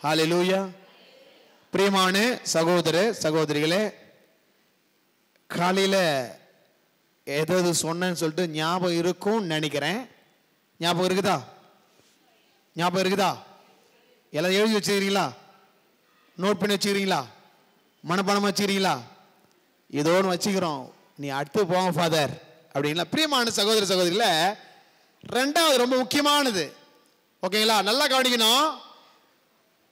ஹல்லேலூயா. பிரியமான சகோதர சகோதரிகளே, காலையில் ஏதாவது சொன்னேன்னு சொல்லிட்டு ஞாபகம் இருக்கும்னு நினைக்கிறேன். ஞாபகம் இருக்குதா? ஞாபகம் இருக்குதா? எல்லாம் எழுதி வச்சுக்கிறீங்களா? நோட் பண்ணி வச்சுக்கிறீங்களா? மனப்பாடமாக வச்சுக்கிறீங்களா? இதோன்னு வச்சுக்கிறோம், நீ அடுத்து போங்க ஃபாதர் அப்படிங்களா? பிரியமான சகோதர சகோதரிகள, ரெண்டாவது ரொம்ப முக்கியமானது, ஓகேங்களா? நல்லா கவனிக்கணும்.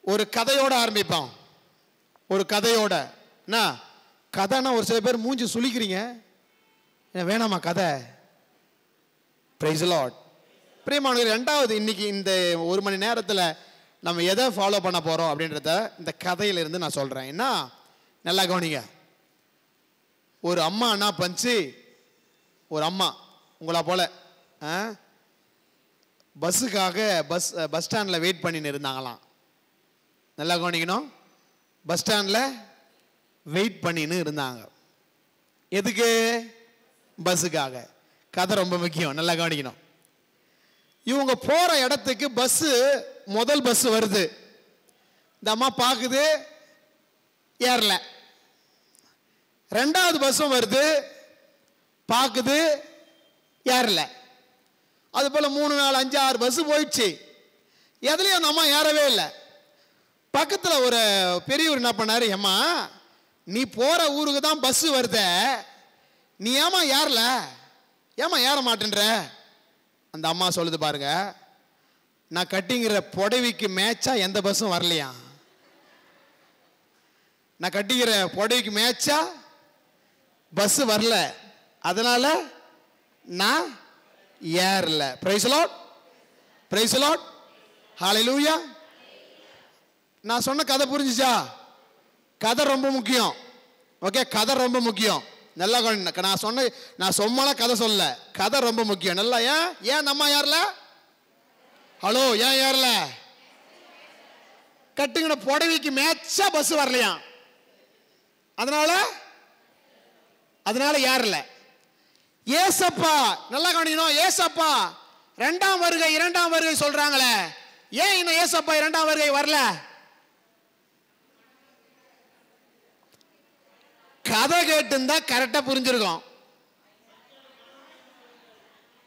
ஒரு கதையோட ஆரம்பிப்போம். ஒரு கதையோட. என்ன கதைன்னா ஒரு சில பேர் மூஞ்சி சுளிக்கிறீங்க, வேணாமா கதை? Price the Lord. பிரியமானவர்களே, ரெண்டாவது இன்னைக்கு இந்த ஒரு மணி நேரத்தில் நம்ம எதை ஃபாலோ பண்ண போகிறோம் அப்படின்றத இந்த கதையிலிருந்து நான் சொல்கிறேன். என்ன நல்லா கவனிங்க. ஒரு அம்மா என்ன பண்ணிச்சு, ஒரு அம்மா உங்களா போல பஸ்ஸுக்காக பஸ் ஸ்டாண்டில் வெயிட் பண்ணின்னு இருந்தாங்களாம். நல்லா கவனிக்கணும். பஸ் ஸ்டாண்டில் வெயிட் பண்ணின்னு இருந்தாங்க. எதுக்கு? பஸ்ஸுக்காக. கதை ரொம்ப முக்கியம், நல்லா கவனிக்கணும். இவங்க போகிற இடத்துக்கு பஸ்ஸு, முதல் பஸ் வருது. இந்த அம்மா பார்க்குது, ஏறல. ரெண்டாவது பஸ்ஸும் வருது, பார்க்குது, ஏறல. அது போல் 3, 4, 5, 6 பஸ்ஸு போயிடுச்சு. எதுலேயும் அந்த அம்மா ஏறவே இல்லை. பக்கத்தில் ஒரு பெரியவர் என்ன பண்ணார், ஏம்மா நீ போகிற ஊருக்கு தான் பஸ்ஸு வருத, நீ ஏமா ஏறல, ஏமா ஏற மாட்டேன்ற? அந்த அம்மா சொல்லுது பாருங்க, நான் கட்டிங்கிற புடவைக்கு மேட்சா எந்த பஸ்ஸும் வரலையா, நான் கட்டிக்கிற புடவைக்கு மேட்சா பஸ்ஸு வரல, அதனால நான் ஏறல. Praise the Lord, praise the Lord, hallelujah. நான் சொன்ன கதை புரிஞ்சுச்சா? கதை ரொம்ப முக்கியம். ஓகே, கதை ரொம்ப முக்கியம். நல்லா நான் சொன்னால கதை சொல்ல, கதை ரொம்ப முக்கியம். நல்லா ஏன் நம்ம ஏறல? ஹலோ, ஏன் ஏறல? கட்டுங்கிற புடவைக்கு மேட்சா பஸ் வரலையா, அதனால ஏறல. ஏசப்பா நல்லா கவனிக்கணும். ஏசப்பா இரண்டாம் வருகை சொல்றாங்களே, ஏன் இன்னும் ஏசப்பா இரண்டாம் வருகை வரல? கதை கேட்டுந்தா கரெக்டா புரிஞ்சிருக்கும்.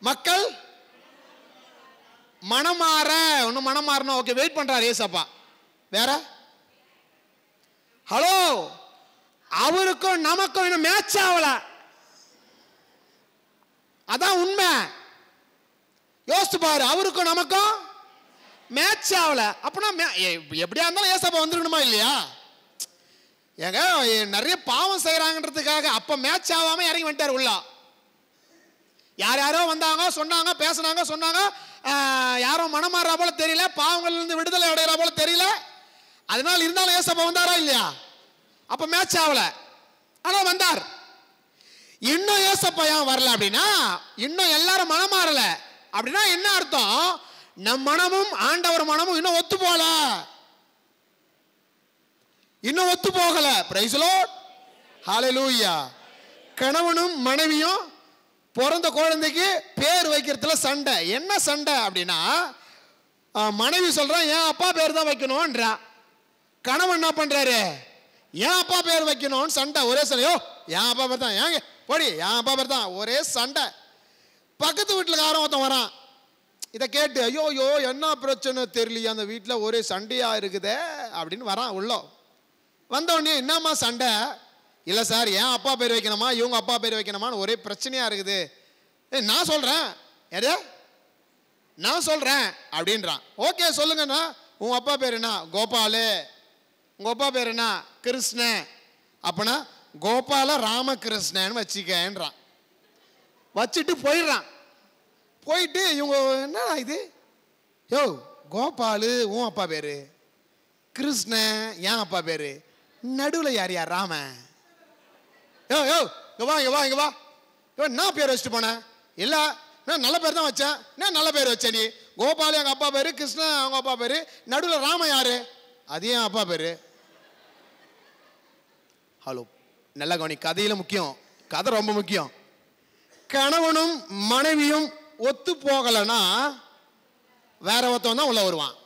மக்கள் மனமாற, ஒன்னும் மனமாறணும். ஓகே, வெயிட் பண்றாரு ஏசப்பா. வேற? ஹலோ, அவருக்கும் நமக்கும் இன்னும் மேட்ச் ஆகல. அதான் உண்மை. யோசிச்சு பாரு, அவருக்கும் நமக்கும் மேட்ச் ஆகல. அப்படின்னா எப்படியா இருந்தாலும் ஏசப்பா வந்துருக்கணுமா இல்லையா? ஏங்க நிறைய பாவம் செய்யறாங்கன்றதுக்காக அப்ப மேட்ச் ஆகாம இறங்கி வந்துட்டார் உள்ள. யாரோ வந்தாங்க, சொன்னாங்க, பேசினாங்க, சொன்னாங்க, யாரும் மனமாறா போல தெரியல, பாவங்கள்ல இருந்து விடுதலை அடைகிறா போல தெரியல. அதனால இருந்தாலும் ஏசப்பா வந்தாரா இல்லையா? அப்ப மேட்ச் ஆகல, ஆனா வந்தார். இன்னும் ஏசப்பா ஏன் வரல அப்படின்னா, இன்னும் எல்லாரும் மனம் மாறல அப்படின்னா என்ன அர்த்தம்? நம் மனமும் ஆண்டவர் மனமும் இன்னும் ஒத்து போகல, இன்னும் ஒத்து போகல. பிரைஸ் தி லார்ட், ஹல்லேலூயா. கணவனும் மனைவியும் பிறந்த குழந்தைக்கு பேர் வைக்கிறதுல சண்டை. என்ன சண்டை அப்படின்னா, மனைவி சொல்றான் என் அப்பா பேர் தான் வைக்கணும்ன்றா. கணவன் என்ன பண்றாரு, என் அப்பா பேர் வைக்கணும்னு சண்டை. ஒரே சண்டையோ, என் அப்பா பேர் தான், ஏங்க போடி, என் அப்பா பேர் தான், ஒரே சண்டை. பக்கத்து வீட்டில் காரம் ஒருத்தன் வரான். இதை கேட்டு ஐயோ என்ன பிரச்சனை தெரியலையா, அந்த வீட்டில் ஒரே சண்டையா இருக்குதே அப்படின்னு வரான். உள்ள வந்தோடனே என்னம்மா சண்டை? இல்லை சார், என் அப்பா பேர் வைக்கணுமா இவங்க அப்பா பேர் வைக்கணுமான்னு ஒரே பிரச்சனையா இருக்குது. நான் சொல்றேன், யாரு நான் சொல்றேன் அப்படின்றான். ஓகே சொல்லுங்கண்ணா, உன் அப்பா பேர் என்ன? கோபாலு. உங்க அப்பா பேர் என்ன? கிருஷ்ணன். அப்பனா கோபால ராமகிருஷ்ணன் வச்சுக்கன்றான். வச்சுட்டு போயிடுறான். போயிட்டு இவங்க என்னடா இது, யோ கோபாலு உன் அப்பா பேரு, கிருஷ்ணன் என் அப்பா பேரு, நடுவில் யார் யார் ராமன்? யோ யோ இங்க வா இங்க வா இங்க வா, என்ன பேர் வச்சுட்டு போனேன்? இல்லை நான் நல்ல பேர் தான் வச்சேன். என்ன நல்ல பேர் வச்ச நீ? கோபாலு எங்கள் அப்பா பேரு, கிருஷ்ணன் அவங்க அப்பா பேரு, நடுவில் ராமன் யாரு? அது என் அப்பா பேரு. ஹலோ, நல்ல கவனி, கதையில முக்கியம், கதை ரொம்ப முக்கியம். கணவனும் மனைவியும் ஒத்து போகலைன்னா வேற ஒருத்தவன் தான் உள்ள வருவான்.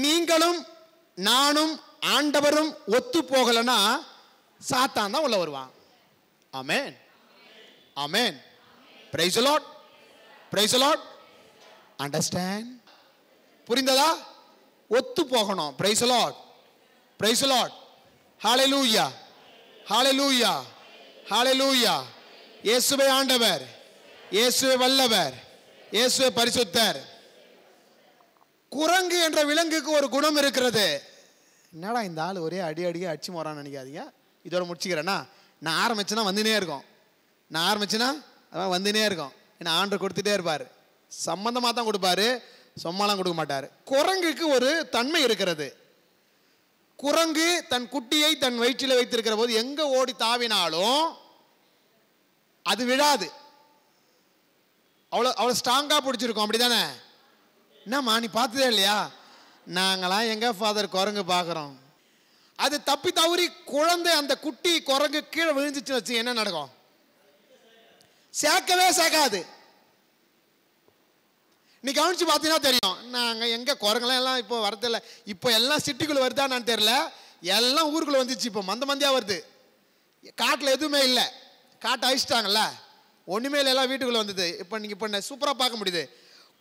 நீங்களும் நானும் ஆண்டவரும் ஒத்து போகலன்னா சாத்தான் தான் உள்ள வருவான். Amen, amen. Praise the Lord, praise the Lord. Understand? புரிந்ததா? ஒத்து போகணும். Praise the Lord, praise the Lord. Hallelujah, hallelujah, hallelujah. இயேசுவே ஆண்டவர், இயேசுவே வல்லவர், இயேசுவே பரிசுத்தர். குரங்கு என்ற விலங்குக்கு ஒரு குணம் இருக்கிறது. என்னடா இந்த ஆள் ஒரே அடிக்கடி அடிச்சு போறான்னு நினைக்காதீங்க. இதோட முடிச்சுக்கிறேன்னா, நான் ஆரம்பிச்சேன்னா வந்துனே இருக்கும், நான் ஆரம்பிச்சேன்னா அதான் வந்துனே இருக்கும். ஏன்னா ஆண்டவர் கொடுத்துட்டே இருப்பார், சம்பந்தமாக தான் கொடுப்பாரு, சும்மாலாம் கொடுக்க மாட்டார். குரங்குக்கு ஒரு தன்மை இருக்கிறது. குரங்கு தன் குட்டியை தன் வயிற்றில் வைத்திருக்கிற போது எங்க ஓடி தாவினாலும் அது விழாது. அவ்வளோ ஸ்ட்ராங்கா பிடிச்சிருக்கும். அப்படிதானே? என்னம்மா நீ பார்த்ததே இல்லையா? நாங்களாம் எங்க ஃபாதர் குரங்கு பார்க்குறோம். அது தப்பி தவறி குழந்தை அந்த குட்டி குரங்கு கீழே விழுந்துச்சு வச்சு என்ன நடக்கும்? சேர்க்கவே சேர்க்காது. நீ கவனிச்சு பார்த்தீங்கன்னா தெரியும். நாங்கள் எங்க குரங்கெல்லாம் எல்லாம் இப்போ வரதில்லை. இப்போ எல்லாம் சிட்டிக்குள்ள வருதா நான் தெரியல, எல்லாம் ஊருக்குள்ள வந்துச்சு. இப்போ மந்தியா வருது. காட்டில் எதுவுமே இல்லை, காட்டை அழிச்சிட்டாங்கல்ல, ஒண்ணுமே இல்லை, எல்லாம் வீட்டுக்குள்ள வந்தது. இப்போ நீங்க இப்போ சூப்பரா பார்க்க முடியுது.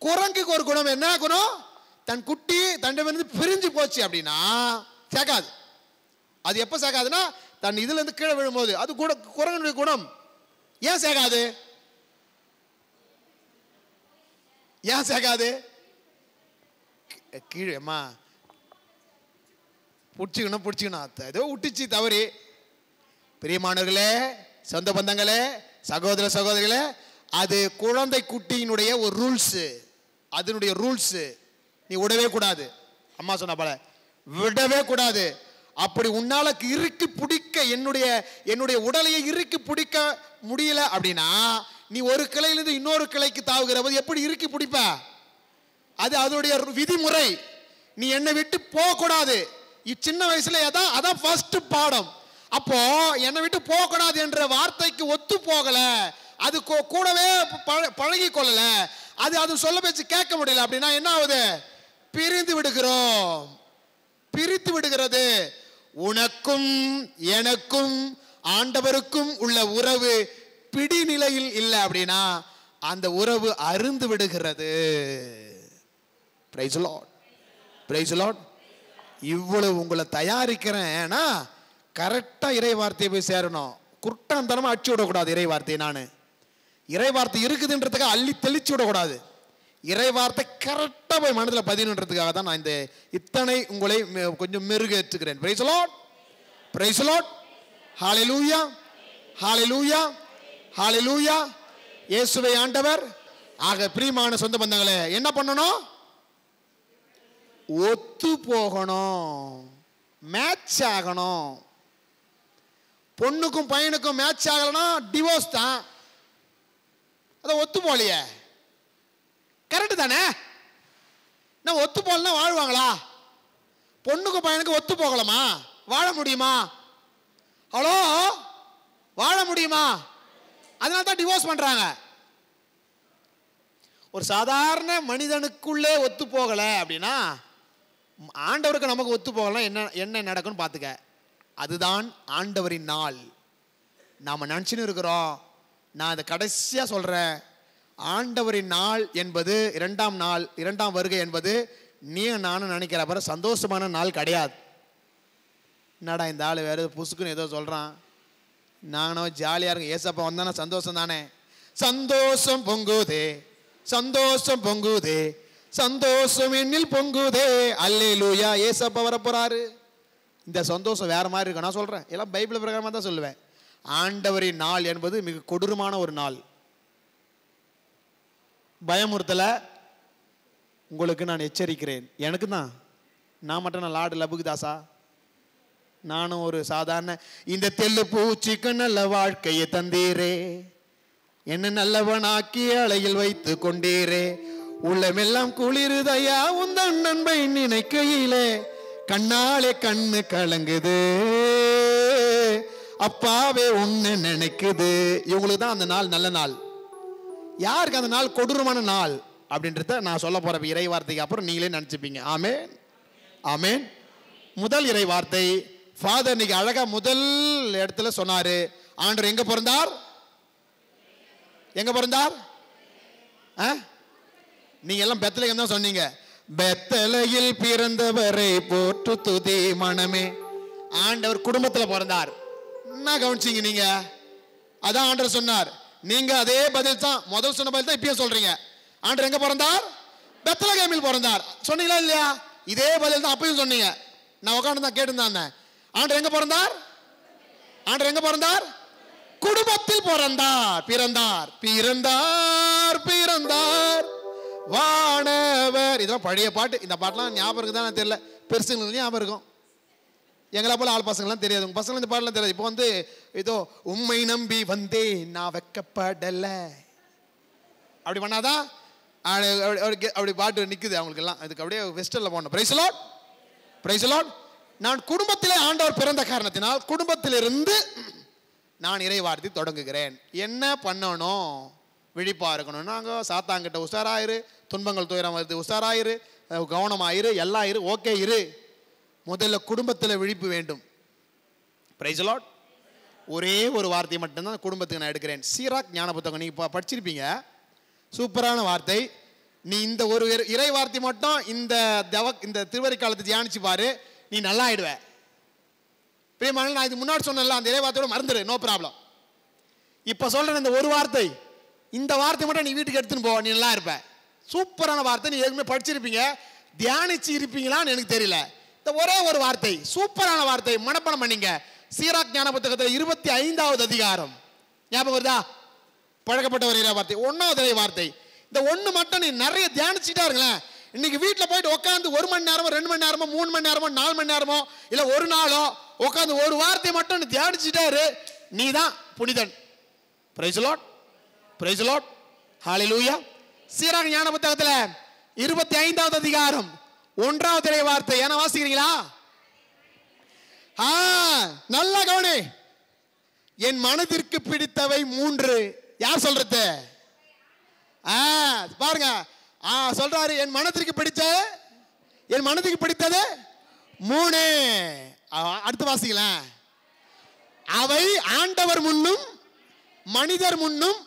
குரங்குக்கு ஒரு குணம். என்ன குணம்? தன் குட்டி தண்டை பிரிஞ்சு போச்சு அப்படின்னா சேர்க்காது. அது எப்போ சேர்க்காதுன்னா தன் இதுல இருந்து கீழே விழும்போது. அது கூட குரங்குடைய குணம். ஏன் சேர்க்காது? ஏன் சேர்க்காது? கீழே அம்மா பிடிச்சிக்கணும் ஏதோ விட்டுச்சு தவறி. பிரியமானவர்களே, சொந்த பந்தங்களே, சகோதர சகோதரிகளே, அது குழந்தை குட்டியினுடைய ஒரு ரூல்ஸ், அதனுடைய ரூல்ஸ். நீ விடவே கூடாது. அம்மா சொன்ன போல விடவே கூடாது. அப்படி உன்னால இறுக்கி பிடிக்க என்னுடைய உடலையை இறுக்கி பிடிக்க முடியல அப்படின்னா நீ ஒரு கிளையிலிருந்து இன்னொரு கிளைக்கு தாவுகிற போது எப்படி இறுக்கி பிடிப்ப? அது அதனுடைய விதிமுறை. நீ என்னை விட்டு போக கூடாது. சின்ன வயசுல அதான் ஃபர்ஸ்ட் பாடம். அப்போ என்னை விட்டு போக கூடாது என்ற வார்த்தைக்கு ஒத்து போகல, அது கூடவே பழகி கொள்ளல, அது சொல்ல பேச்சு கேட்க முடியல அப்படின்னா என்ன ஆகுது? பிரிந்து விடுகிறோம், பிரித்து விடுகிறது. உனக்கும் எனக்கும் ஆண்டவருக்கும் உள்ள உறவு பிடி நிலையில் இல்லை அப்படின்னா அந்த உறவு அருந்து விடுகிறது. Price the Lord, praise the Lord. இவ்வளவு உங்களை தயாரிக்கிறேன்னா கரெக்டா இறை வார்த்தையை போய் சேரணும். குருட்டாந்தனமா அடிச்சு விடக்கூடாது இறை வார்த்தையை. நான் இறை வார்த்தை இருக்குதுன்றதுக்கு அள்ளி தெளிச்சு விடக்கூடாது. இறை வார்த்தை கரெக்டா போய் மனதில் பதினுன்றதுக்காக தான் நான் இந்த இத்தனை உங்களை கொஞ்சம் மெருகேற்றுகிறேன். Praise the Lord, praise the Lord. Hallelujah, hallelujah, hallelujah. இயேசுவே ஆண்டவர். ஆக பிரியமான சொந்த பந்தங்களே, என்ன பண்ணணும்? ஒத்து போகணும், மேட்ச் ஆகணும். பொண்ணுக்கும் பையனுக்கும் மேட்ச் ஆகலன்னா டிவோர்ஸ் தான். அத ஒத்து போகலையே, கரெக்ட் தானே? நான் ஒத்து போகலன்னா வாழ்வாங்களா? பொண்ணுக்கும் பையனுக்கு ஒத்து போகலாமா? வாழ முடியுமா? ஹலோ, வாழ முடியுமா? அதனால தான் டிவோர்ஸ் பண்றாங்க. ஒரு சாதாரண மனிதனுக்குள்ளே ஒத்து போகல அப்படின்னா ஆண்டவருக்கு நமக்கு ஒத்து போகலாம். என்ன நடக்கும்னு பார்த்துக்க. அதுதான் ஆண்டவரின் நாள். நாம நினைச்சுன்னு இருக்கிறோம். நான் அதை கடைசியா சொல்றேன். ஆண்டவரின் நாள் என்பது இரண்டாம் வருகை என்பது நீ நானும் நினைக்கிற பிற சந்தோஷமான நாள் கிடையாது. என்னடா இந்த ஆள் வேற புசுக்குன்னு ஏதோ சொல்றான், நானும் ஜாலியா இருக்கும். ஏசப்பா வந்தானா சந்தோஷம் தானே? சந்தோஷம் பொங்குதே, சந்தோஷம் பொங்குதே, சந்தோஷம் என்னில் பொங்குதே, அல்லேலூயா. ஏசப்பா வரப்போறாரு. இந்த சந்தோஷம் வேற மாதிரி இருக்கு. நான் சொல்றேன், எல்லாம் பைபிள் பிரகாரமா தான் சொல்லுவேன். ஆண்டவரின் நாள் என்பது மிக கொடூரமான ஒரு நாள். பயமுறுத்தல, உங்களுக்கு நான் எச்சரிக்கிறேன். எனக்கு தான், நான் மட்டும் நான் லார்டு லபுகுதாசா? நானும் ஒரு சாதாரண இந்த தெல்லு பூச்சிக்கு நல்ல வாழ்க்கையை தந்தீரே, என்ன நல்லவனாக்கி அலையில் வைத்து கொண்டீரே, உள்ளமெல்லாம் குளிருதையா உந்தன் நண்பை நினைக்கையிலே, கண்ணாலே கண்ணு கலங்குது அப்பாவே உன்னை நினைக்குது. இவங்களுக்கு தான் அந்த நாள் நல்ல நாள். யாருக்கு அந்த நாள் கொடூரமான நாள் அப்படின்றத நான் சொல்ல போற இறை வார்த்தைக்கு அப்புறம் நீங்களே நினைச்சுப்பீங்க. ஆமென், ஆமென். முதல் இறை வார்த்தை ஃபாதர் இன்னைக்கு அழகா முதல் இடத்துல சொன்னாரு. ஆண்டவர் எங்க பிறந்தார்? எங்க பிறந்தார்? நீங்க எல்லாம் பெத்லகேம் தான் சொன்னீங்க. பெத்லகேமில் பிறந்தவரை போற்று துதி மனமே. ஆண்டவர் குடும்பத்துல பிறந்தார். என்ன கவனிச்சீங்க நீங்க? அதான் ஆண்டவர் சொன்னார். நீங்க அதே பதில் தான், முதல் சொன்ன பதில் தான் இப்பயும் சொல்றீங்க. ஆண்டவர் எங்க பிறந்தார்? பெத்லகேமில் பிறந்தார். சொன்னீங்களா இல்லையா? இதே பதில் தான் அப்பயும் சொன்னீங்க. நான் உட்காந்து தான் கேட்டுருந்தேன். ஆண்டவர் எங்க பிறந்தார்? ஆண்டவர் எங்க பிறந்தார்? குடும்பத்தில் பிறந்தார். பிறந்தார் பிறந்தார் பிறந்தார் வானவர். இதெல்லாம் பழைய பாட்டு. இந்த பாட்டுலாம் ஞாபகம் இருக்குதான் தெரியல. பெருசுங்களுக்கு ஞாபகம் இருக்கும். எங்களை போல ஆள் பசங்கள்லாம் தெரியாது. உங்க பசங்க இந்த பாட்டுலாம் தெரியாது. இப்போ வந்து ஏதோ உம்மை நம்பி வந்தேன் நான் வெக்கப்படல அப்படி பண்ணாதான் அப்படி பாட்டு நிக்குது அவங்களுக்கு எல்லாம். அதுக்கு அப்படியே வெஸ்டர்ல போகணும். Praise the Lord, praise the Lord. நான் குடும்பத்திலே ஆண்டவர் பிறந்த காரணத்தினால் குடும்பத்திலிருந்து நான் இறைவார்த்தை தொடங்குகிறேன். என்ன பண்ணணும்? விழிப்பா இருக்கணும். நாங்கள் சாத்தாங்கிட்ட உஷாராயிரு, துன்பங்கள் துயரம் வருது உஷாராயிரு, கவனமாயிரு, எல்லாம் இரு, ஓகே இரு. முதல்ல குடும்பத்தில் விழிப்பு வேண்டும். Price the Lord. ஒரே ஒரு வார்த்தையை மட்டும்தான் குடும்பத்துக்கு நான் எடுக்கிறேன். சீராக் ஞான புத்தகம் நீங்கள் படிச்சிருப்பீங்க. சூப்பரான வார்த்தை. நீ இந்த ஒரு இறை வார்த்தை மட்டும் இந்த திருவரி காலத்தை தியானிச்சு பாரு, நீ நல்லா ஆயிடுவ. பிரியமான, நான் இது முன்னாடி சொன்னல அந்த இறை வார்த்தையோட மறந்துடு, நோ ப்ராப்ளம். இப்போ சொல்கிறேன் இந்த ஒரு வார்த்தை, இந்த வார்த்தை மட்டும் நீ வீட்டுக்கு எடுத்துன்னு போ, நீ நல்லா இருப்ப. சூப்பரான வார்த்தை. நீ ஏற்கனவே படிச்சிருப்பீங்க, தியானிச்சு இருப்பீங்களான்னு எனக்கு தெரியல. இந்த ஒரே ஒரு வார்த்தை சூப்பரான வார்த்தை, மனப்பாடம் பண்ணீங்க. சீராக் ஞான புத்தகத்தில் 25வது அதிகாரம் ஞாபகம் வருதா? பழக்கப்பட்ட ஒரு இறை வார்த்தை, 1வது இறை வார்த்தை. இந்த ஒன்று மட்டும் நீ நிறைய தியானிச்சுட்டா இருங்களேன். இன்னைக்கு வீட்டில் போயிட்டு உட்காந்து 1 மணி நேரமோ 2 மணி நேரமோ 3 மணி நேரமோ 4 மணி நேரமோ இல்லை ஒரு நாளோ உட்காந்து ஒரு வார்த்தை மட்டும் நீ தியானிச்சுட்டாரு, நீ தான் புனிதன். Praise the Lord, praise the Lord, hallelujah. Sirach ஞான புத்தகத்தில் 25வது அதிகாரம் 1வது இறை வார்த்தை. ஏன்னா வாசிக்கிறீங்களா? நல்ல கவனி. என் மனதிற்கு பிடித்தவை 3. யார் சொல்றது? பாருங்க, சொல்றாரு என் மனதிற்கு பிடித்தது 3. அடுத்து வாசிக்கலாம். அவை ஆண்டவர் முன்னும் மனிதர் முன்னும்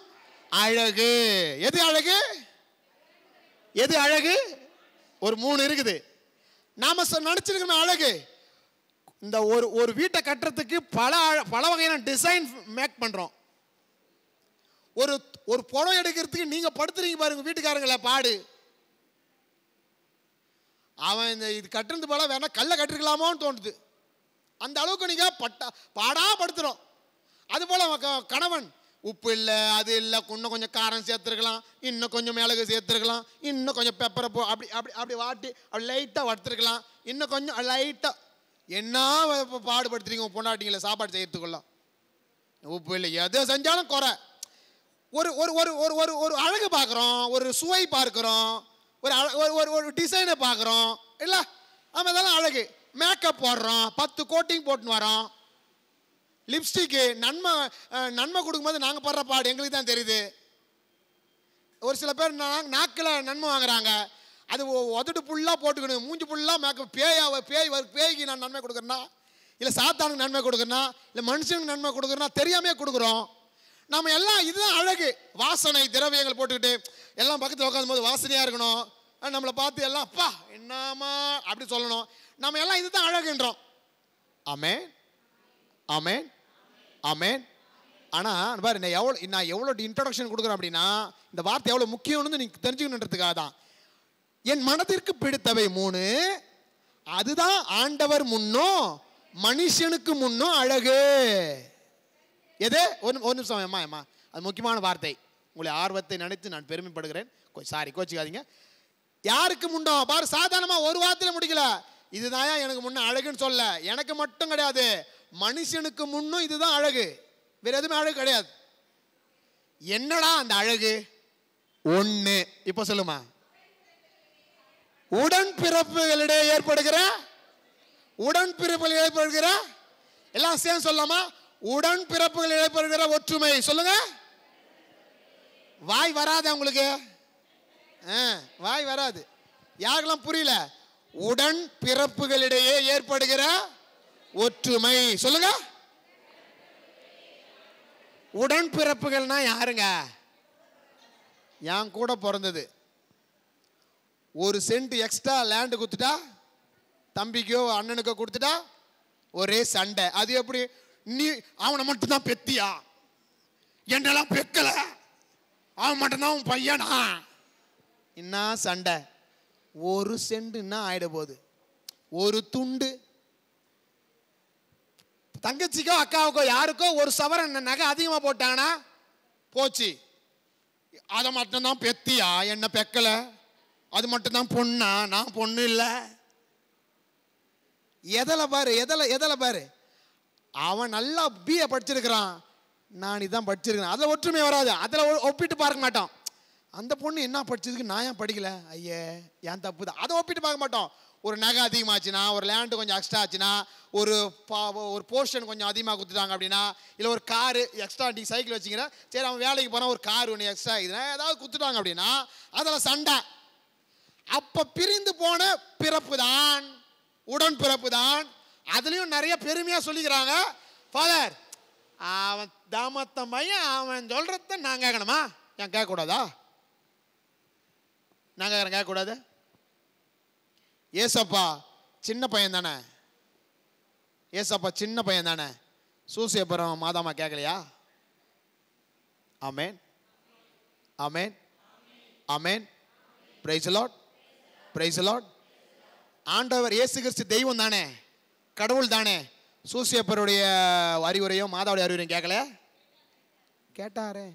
அழகு. எது அழகு? எது அழகு? ஒரு 3 இருக்குது. நாம நினைச்சிருக்கோம் அழகு. இந்த ஒரு வீட்டை கட்டுறதுக்கு பல வகையான டிசைன் மேக் பண்றோம். ஒரு புடம் எடுக்கிறதுக்கு நீங்க படுத்துறீங்க பாருங்க வீட்டுக்காரங்கள பாடு. அவன் இது கட்டுறது போல வேணா கல்லை கட்டிருக்கலாமோன்னு தோணுது. அந்த அளவுக்கு நீங்க பாடா படுத்துறோம். அது போல கணவன் உப்பு இல்லை, அது இல்லை, இன்னும் கொஞ்சம் காரம் சேர்த்துருக்கலாம், இன்னும் கொஞ்சம் மிளகு சேர்த்துருக்கலாம், இன்னும் கொஞ்சம் பெப்பரை அப்படி அப்படி அப்படி வாட்டி அப்படி லைட்டாக வறுத்துருக்கலாம், இன்னும் கொஞ்சம் லைட்டாக. என்ன பாடுபடுத்துறீங்க பொண்டாட்டிங்கள சாப்பாடு செய்யறதுக்குலாம்? உப்பு இல்லை, எதை செஞ்சாலும் குறை. ஒரு ஒரு ஒரு ஒரு ஒரு அழகு பார்க்குறோம், ஒரு சுவை பார்க்குறோம், ஒரு டிசைனை பார்க்குறோம் இல்லை? ஆமாம், இதெல்லாம் அழகு. மேக்கப் போடுறோம், 10 கோட்டிங் போட்டுன்னு வரோம். லிப்ஸ்டிக்கு நன்மை கொடுக்கும்போது நாங்கள் படுற பாடு எங்களுக்கு தான் தெரியுது. ஒரு சில பேர் நாக்கில் நன்மை வாங்குறாங்க, அது உதட்டு ஃபுல்லாக போட்டுக்கணும், மூஞ்சி ஃபுல்லாக மேக்கப். பேய்க்கு நான் நன்மை கொடுக்குறேன்னா, இல்லை சாத்தானுக்கு நன்மை கொடுக்குறேன்னா, இல்லை மனுஷனுக்கு நன்மை கொடுக்குறேன்னா தெரியாமே கொடுக்குறோம். நம்ம எல்லாம் இதுதான் அழகு. வாசனை திரவியங்கள் போட்டுக்கிட்டு எல்லாம் பக்கத்தில் உட்காந்து போது வாசனையாக இருக்கணும், நம்மளை பார்த்து எல்லாம் அப்பா என்னமா அப்படி சொல்லணும். நம்ம எல்லாம் இதுதான் அழகுன்றோம். ஆமென், ஆமென், ஆமென். ஆனால் பாரு, நான் எவ்வளோ இன்ட்ரோடக்ஷன் கொடுக்குறேன் அப்படின்னா இந்த வார்த்தை எவ்வளோ முக்கியம்னு நீ தெரிஞ்சுக்கணுன்றதுக்காக தான். என் மனதிற்கு பிடித்தவை 3, அதுதான் ஆண்டவர் முன்னும் மனுஷனுக்கு முன்னும் அழகு. எது? ஒரு நிமிஷம் ஏமா, அது முக்கியமான வார்த்தை. உங்களை ஆர்வத்தை நினைத்து நான் பெருமைப்படுகிறேன். சாரி, கோச்சிக்காதீங்க. யாருக்கு முன்னோ பாரு, சாதாரணமாக ஒரு வார்த்தையில் முடிக்கல. இதுதான் எனக்கு முன்ன அழகுன்னு சொல்ல, எனக்கு மட்டும் கிடையாது, மனுஷனுக்கு முன்னும் இதுதான் அழகு, வேற எதுவுமே அழகு கிடையாது. என்னடா அந்த அழகு? 1 இப்ப சொல்லுமா, உடன்பிறப்புகளிடையே ஏற்படுகிற எல்லாம் சேர்ந்து சொல்லலாமா? உடன்பிறப்புகள் ஏற்படுகிற ஒற்றுமை. சொல்லுங்க. வாய் வராது உங்களுக்கு, வாய் வராது. யாருக்கெல்லாம் புரியல? உடன் பிறப்புகளிடையே ஏற்படுகிற ஒற்றுமை. சொல்லுங்க. உடன் பிறப்புகள்னா யாருங்க? என் கூட பிறந்தது. ஒரு சென்ட் எக்ஸ்ட்ரா லேண்ட் கொடுத்துட்டா, தம்பிக்கோ அண்ணனுக்கோ கொடுத்துட்டா ஒரே சண்டை. அது எப்படி? நீ அவனை மட்டும்தான் பெத்தியா, என்னெல்லாம் பெக்கல, அவன் மட்டும்தான் உன் பையனா? என்ன சண்டை? ஒரு சென்ட் என்ன ஆயிட போகுது? ஒரு துண்டு. தங்கச்சிக்கோ அக்காவுக்கோ யாருக்கோ ஒரு சவரன் நகை அதிகமாக போட்டாங்கன்னா போச்சு. அதை மட்டும்தான் பெத்தியா, என்ன பெக்கல, அது மட்டும்தான் பொண்ணா, நான் பொண்ணு இல்லை. எதில் பாரு, எதில் பாரு. அவன் நல்லா பிஏ படிச்சிருக்கிறான், நான் இதான் படிச்சிருக்கிறேன். அதில் ஒற்றுமை வராது. அதில் ஒப்பிட்டு பார்க்க மாட்டோம். அந்த பொண்ணு என்ன படிச்சதுக்கு நான் ஏன் படிக்கல, ஐயே ஏன் தப்பு தான், அதை ஒப்பிட்டு பார்க்க மாட்டோம். ஒரு நகை அதிகமாச்சுன்னா, ஒரு லேண்டு கொஞ்சம் எக்ஸ்ட்ரா ஆச்சுன்னா, ஒரு போர்ஷன் கொஞ்சம் அதிகமாக கொடுத்துட்டாங்க அப்படின்னா, இல்லை ஒரு காரு எக்ஸ்ட்ரா, நீ சைக்கிள் வச்சிங்கன்னா சரி அவன் வேலைக்கு போனால் ஒரு கார் ஒன்று எக்ஸ்ட்ரா ஆகுதுன்னா ஏதாவது கொடுத்துட்டாங்க அப்படின்னா அதில் சண்டை. அப்போ பிரிந்து போன பிறப்பு தான் உடன் பிறப்பு தான். அதுலேயும் நிறைய பெருமையாக சொல்லிக்கிறாங்க. ஃபாதர், அவன் தாமத்த பையன், அவன் சொல்கிறத நான் கேட்கணுமா? ஏன் கேட்கக்கூடாதா? நான் கேட்குறேன், கேட்கக்கூடாது? ஏசப்பா சின்ன பையன் தானே, ஏசப்பா சின்ன பையன் தானே, சூசியபுரம் மாதாமா கேட்கலையா? Amen, amen, amen. Praise the Lord, praise the Lord. ஆண்டவர் இயேசு கிறிஸ்து தெய்வம் தானே, கடவுள் தானே. சூசியப்பருடைய அறிவுரையும் மாதாவுடைய அறிவுரையும் கேட்கல? கேட்டாரே.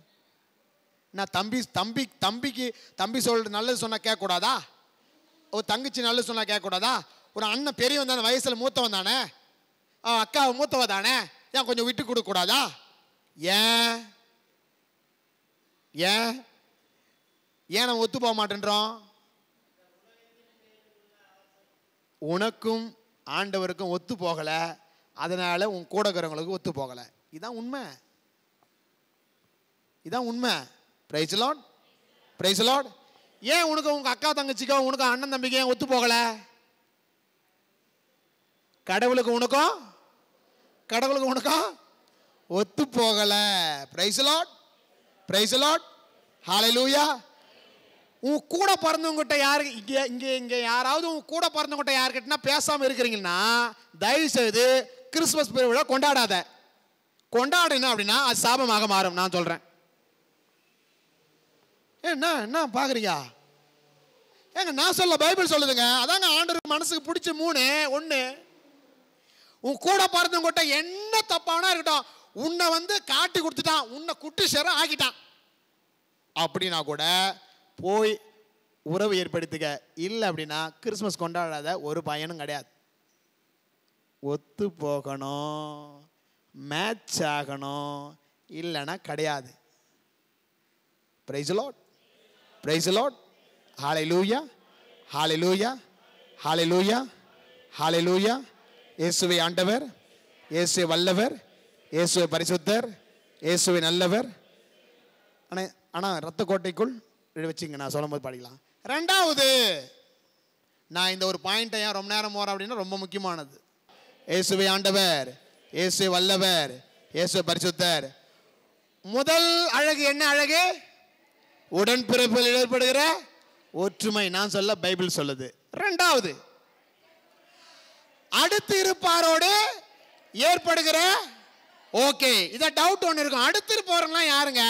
நான் தம்பி சொல்ற நல்லது சொன்னா கேட்கக்கூடாதா? ஒரு தங்கச்சி நல்லது சொன்னா கேட்கக்கூடாதா? ஒரு அண்ணன் பெரியவன் தானே, வயசில் மூத்தவன் தானே, அக்காவை மூத்தவ தானே, ஏன் கொஞ்சம் விட்டு கொடுக்க கூடாதா? ஏன் ஏன் ஏன் நம்ம ஒத்து போக மாட்டேன்றோம்? உனக்கும் ஆண்டவருக்கும் ஒத்து போகல, அதனால உன் கூட இருக்கிறவங்களுக்கு ஒத்து போகல. இதான் உண்மை, இதான் உண்மை. Price the Lord, praise the Lord. ஏன் உனக்கு உங்க அக்கா தங்கச்சிக்கோ உனக்கு அண்ணன் தம்பிக்கு ஏன் ஒத்து போகல? கடவுளுக்கு உனக்கும் ஒத்து போகல. Praise the Lord, praise the Lord. Hallelujah. உன் கூட பிறந்தவங்கிட்ட யாரு இங்க யாராவது உன் கூட பிறந்தவங்கிட்ட யாருக்கிட்டனா பேசாம இருக்கிறீங்கன்னா தயவு செய்து கிறிஸ்துமஸ் பெருவிழா கொண்டாடாத. கொண்டாடினா அப்படின்னா அது சாபமாக மாறும். நான் சொல்றேன். என்ன பாக்குறீங்க? ஏங்க நான் சொல்ல, பைபிள் சொல்லுதுங்க. அதாங்க ஆண்டவருக்கு மனசுக்கு பிடிச்ச 3. 1, உன் கூட பிறந்தவங்கிட்ட என்ன தப்பானா இருக்கட்டும், உன்னை காட்டி கொடுத்துட்டான், உன்னை குட்டி சேர ஆக்கிட்டான் அப்படின்னா கூட போய் உறவு ஏற்படுத்திக்க. இல்லை அப்படின்னா கிறிஸ்துமஸ் கொண்டாடாத ஒரு பையனும் கிடையாது. ஒத்து போகணும், மேட்ச் ஆகணும், இல்லைன்னா கிடையாது. Praise the Lord, praise the Lord. Hallelujah, hallelujah, hallelujah, hallelujah. இயேசுவே ஆண்டவர், இயேசுவே வல்லவர், இயேசுவே பரிசுத்தர், இயேசுவே நல்லவர். ஆனால் ரத்த கோட்டைக்குள் வச்சுங்க, நான் சொல்லும் போது பாடிக்கலாம். 2வது, நான் இந்த ஒரு பாயிண்ட்டை ஏன் ரொம்ப நேரம் போறேன் அப்படின்னா ரொம்ப முக்கியமானது. இயேசுவே ஆண்டவர், இயேசுவே வல்லவர், இயேசுவே பரிசுத்தர். முதல் அழகு என்ன அழகு? உடன்பிறப்பில் ஏற்படுகிற ஒற்றுமை. நான் சொல்ல, பைபிள் சொல்லுது. 2வது, அடுத்து இருப்பாரோடு ஏற்படுகிற ஓகே. இத டவுட் ஒன்று இருக்கும். அடுத்து இருப்பவர்கள்லாம் யாருங்க?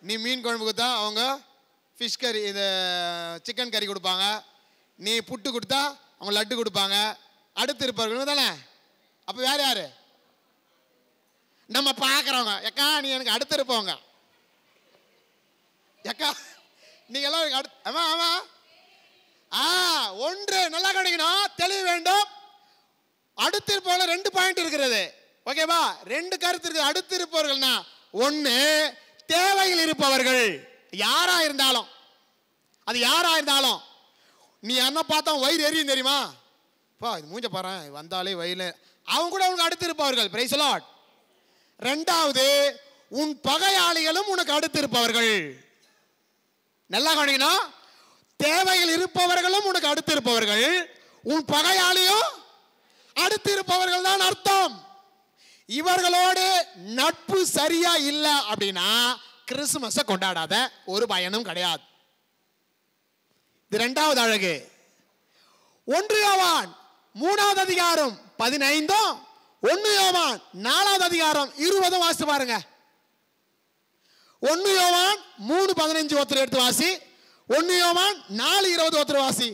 நீ மீன் குழம்பு கொடுத்தா அவங்க ஃபிஷ் கறி, இது சிக்கன் கறி கொடுப்பாங்க. நீ புட்டு கொடுத்தா அவங்க லட்டு கொடுப்பாங்க. அடுத்து இருப்பவர்கள் தானே. அப்போ வேற யாரு? நம்ம பார்க்குறவங்க. எக்கா நீ எனக்கு அடுத்து இருப்பவங்க. எக்கா நீங்க எல்லாம் அடுத்து. ஆமா ஒன்று நல்லா கவனிக்கணும், தெளிவு வேண்டும். அடுத்து இருப்பவர்கள் 2 பாயிண்ட் இருக்கிறது. ஓகேவா? 2 கருத்து இருக்குது. அடுத்து இருப்பவர்கள்னா 1, தேவையில் இருப்பவர்கள். யாரா இருந்தாலும், அது யாரா இருந்தாலும், நீ என்ன பார்த்தா வயிறு எரியும் தெரியுமா? இது மூஞ்ச பாரு, வந்தாலே வயிறு, அவங்க கூட உனக்கு அடுத்து இருப்பவர்கள். Price the Lord. 2வது, உன் பகையாளிகளும் உனக்கு அடுத்து இருப்பவர்கள். நல்லா கவனிக்கணும். தேவையில் இருப்பவர்களும் உனக்கு அடுத்து இருப்பவர்கள், உன் பகையாளியும் அடுத்து இருப்பவர்கள் தான் அர்த்தம். இவர்களோடு நட்பு சரியா இல்ல அப்படின்னா கிறிஸ்துமஸை கொண்டாடாத, ஒரு பயனும் கிடையாது. இது இரண்டாவது அழகு. 1 யோவான் 3வது அதிகாரம் 15, 1 யோவான் 4வது அதிகாரம் 20 வாசித்து பாருங்க. 1 யோவான் 3:15 ஒருத்தர் எடுத்து வாசி, 1 யோவான் 4:20 ஒருத்தர் வாசி.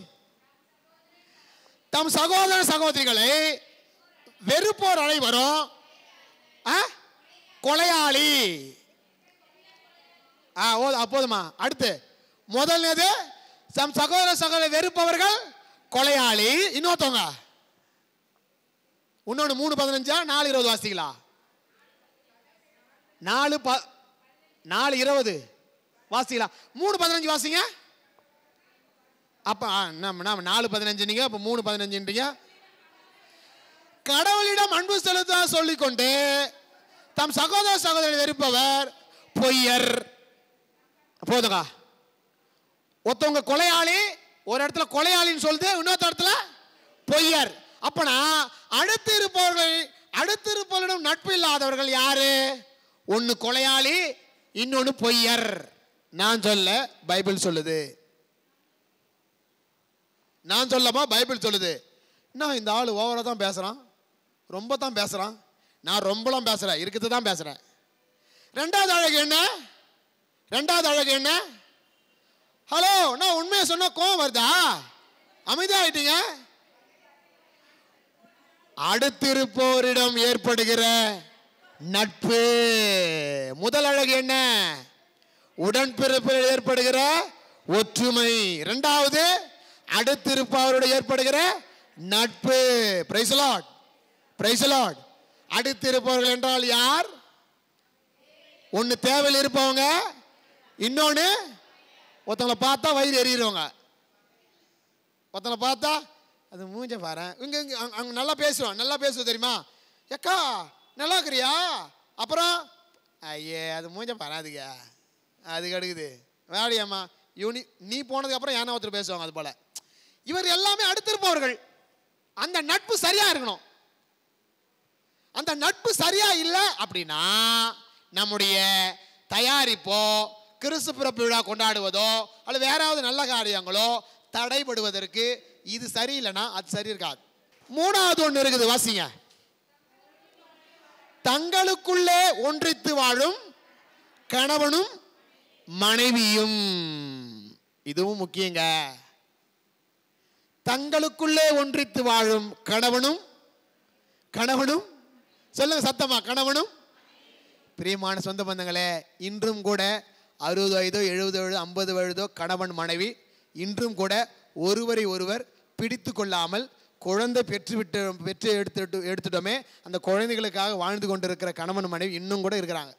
தம் சகோதர சகோதரிகளை வெறுப்போர் அனைவரும் கொலையாளி. அப்போதுமா அடுத்து முதல்னது தம் சகோதர சகோதரி வெறுப்பவர்கள் கொலையாளி. இன்னொருத்தவங்க இன்னொன்னு 3:15 4:20 வாசிக்கலாம். 4:20 வாசிக்கலாம். 3:15 வாசிங்க. அப்ப நம்ம 4:15 நீங்க அப்ப 3:15 கடவுளிடம் அன்பு செலுத்த சொல்லிக்கொண்டு தம் சகோதர சகோதரி வெறுப்பவர் பொய்யர். போதுங்க. ஒருத்தவங்க கொலையாளி, ஒரு இடத்துல கொலையாளின்னு சொல்லுது, இன்னொரு இடத்துல பொய்யர். அப்பனா அடுத்து இருப்பவர்களிடம் நட்பு இல்லாதவர்கள் யாரு? ஒன்னு கொலையாளி, இன்னொன்னு பொய்யர். நான் சொல்ல பைபிள் சொல்லுது. நான் சொல்லமா பைபிள் சொல்லுது. நான் இந்த ஆளு ஓவரா தான் பேசுறான், ரொம்ப தான் பேசுறான், நான் ரொம்பலாம் பேசுறேன், இருக்குது தான் பேசுறேன். ரெண்டாவது அழகு என்ன? ஹலோ, நான் உண்மையை சொன்ன கோவம் வருதா? அமைதியாயிட்டீங்க. அடுத்திருப்போரிடம் ஏற்படுகிற நட்பு. முதல் அழகு என்ன? உடன்பிறப்பில் ஏற்படுகிற ஒற்றுமை. இரண்டாவது அடுத்திருப்பவருடைய ஏற்படுகிற நட்பு. Praise the Lord, praise the Lord. அடுத்திருப்பவர்கள் என்றால் யார்? ஒன்னு தேவையில் இருப்பவங்க, இன்னொன்னு ஒருத்தவங்களை பார்த்தா வயிறு எறிகிறவங்க. ஒருத்தவங்களை பார்த்தா அது மூஞ்ச பாரு, இங்க நல்லா பேசுவோம் தெரியுமா? ஏக்கா நல்லா இருக்கிறியா? அப்புறம் ஐயே அது மூஞ்ச பாராதுங்க, அது கெடுக்குது வேடியம்மா நீ போனதுக்கு அப்புறம் ஏன்னா ஒருத்தர் பேசுவாங்க. அது போல இவர் எல்லாமே அடுத்திருப்பவர்கள். அந்த நட்பு சரியா இருக்கணும். அந்த நட்பு சரியா இல்லை அப்படின்னா நம்முடைய தயாரிப்போ, கிறிஸ்து பிறப்பு விழா கொண்டாடுவதோ அல்லது வேற ஏதாவது நல்ல காரியங்களோ தடைபடுவதற்கு இது சரியில்லைன்னா அது சரி இருக்காது. மூணாவது ஒன்று இருக்குது, வாசிங்க. தங்களுக்குள்ளே ஒன்றித்து வாழும் கணவனும் மனைவியும். இதுவும் முக்கியங்க. தங்களுக்குள்ளே ஒன்றித்து வாழும் கணவனும் சொல்லுங்க சத்தமா, கணவனும். பிரியமான சொந்த பந்தங்களே, இன்றும் கூட 60 வயதோ 70 வயதோ 50 வயதோ கணவன் மனைவி இன்றும் கூட ஒருவரை ஒருவர் பிடித்து கொள்ளாமல் குழந்தை பெற்று எடுத்துட்டோமே அந்த குழந்தைகளுக்காக வாழ்ந்து கொண்டிருக்கிற கணவன் மனைவி இன்னும் கூட இருக்கிறாங்க.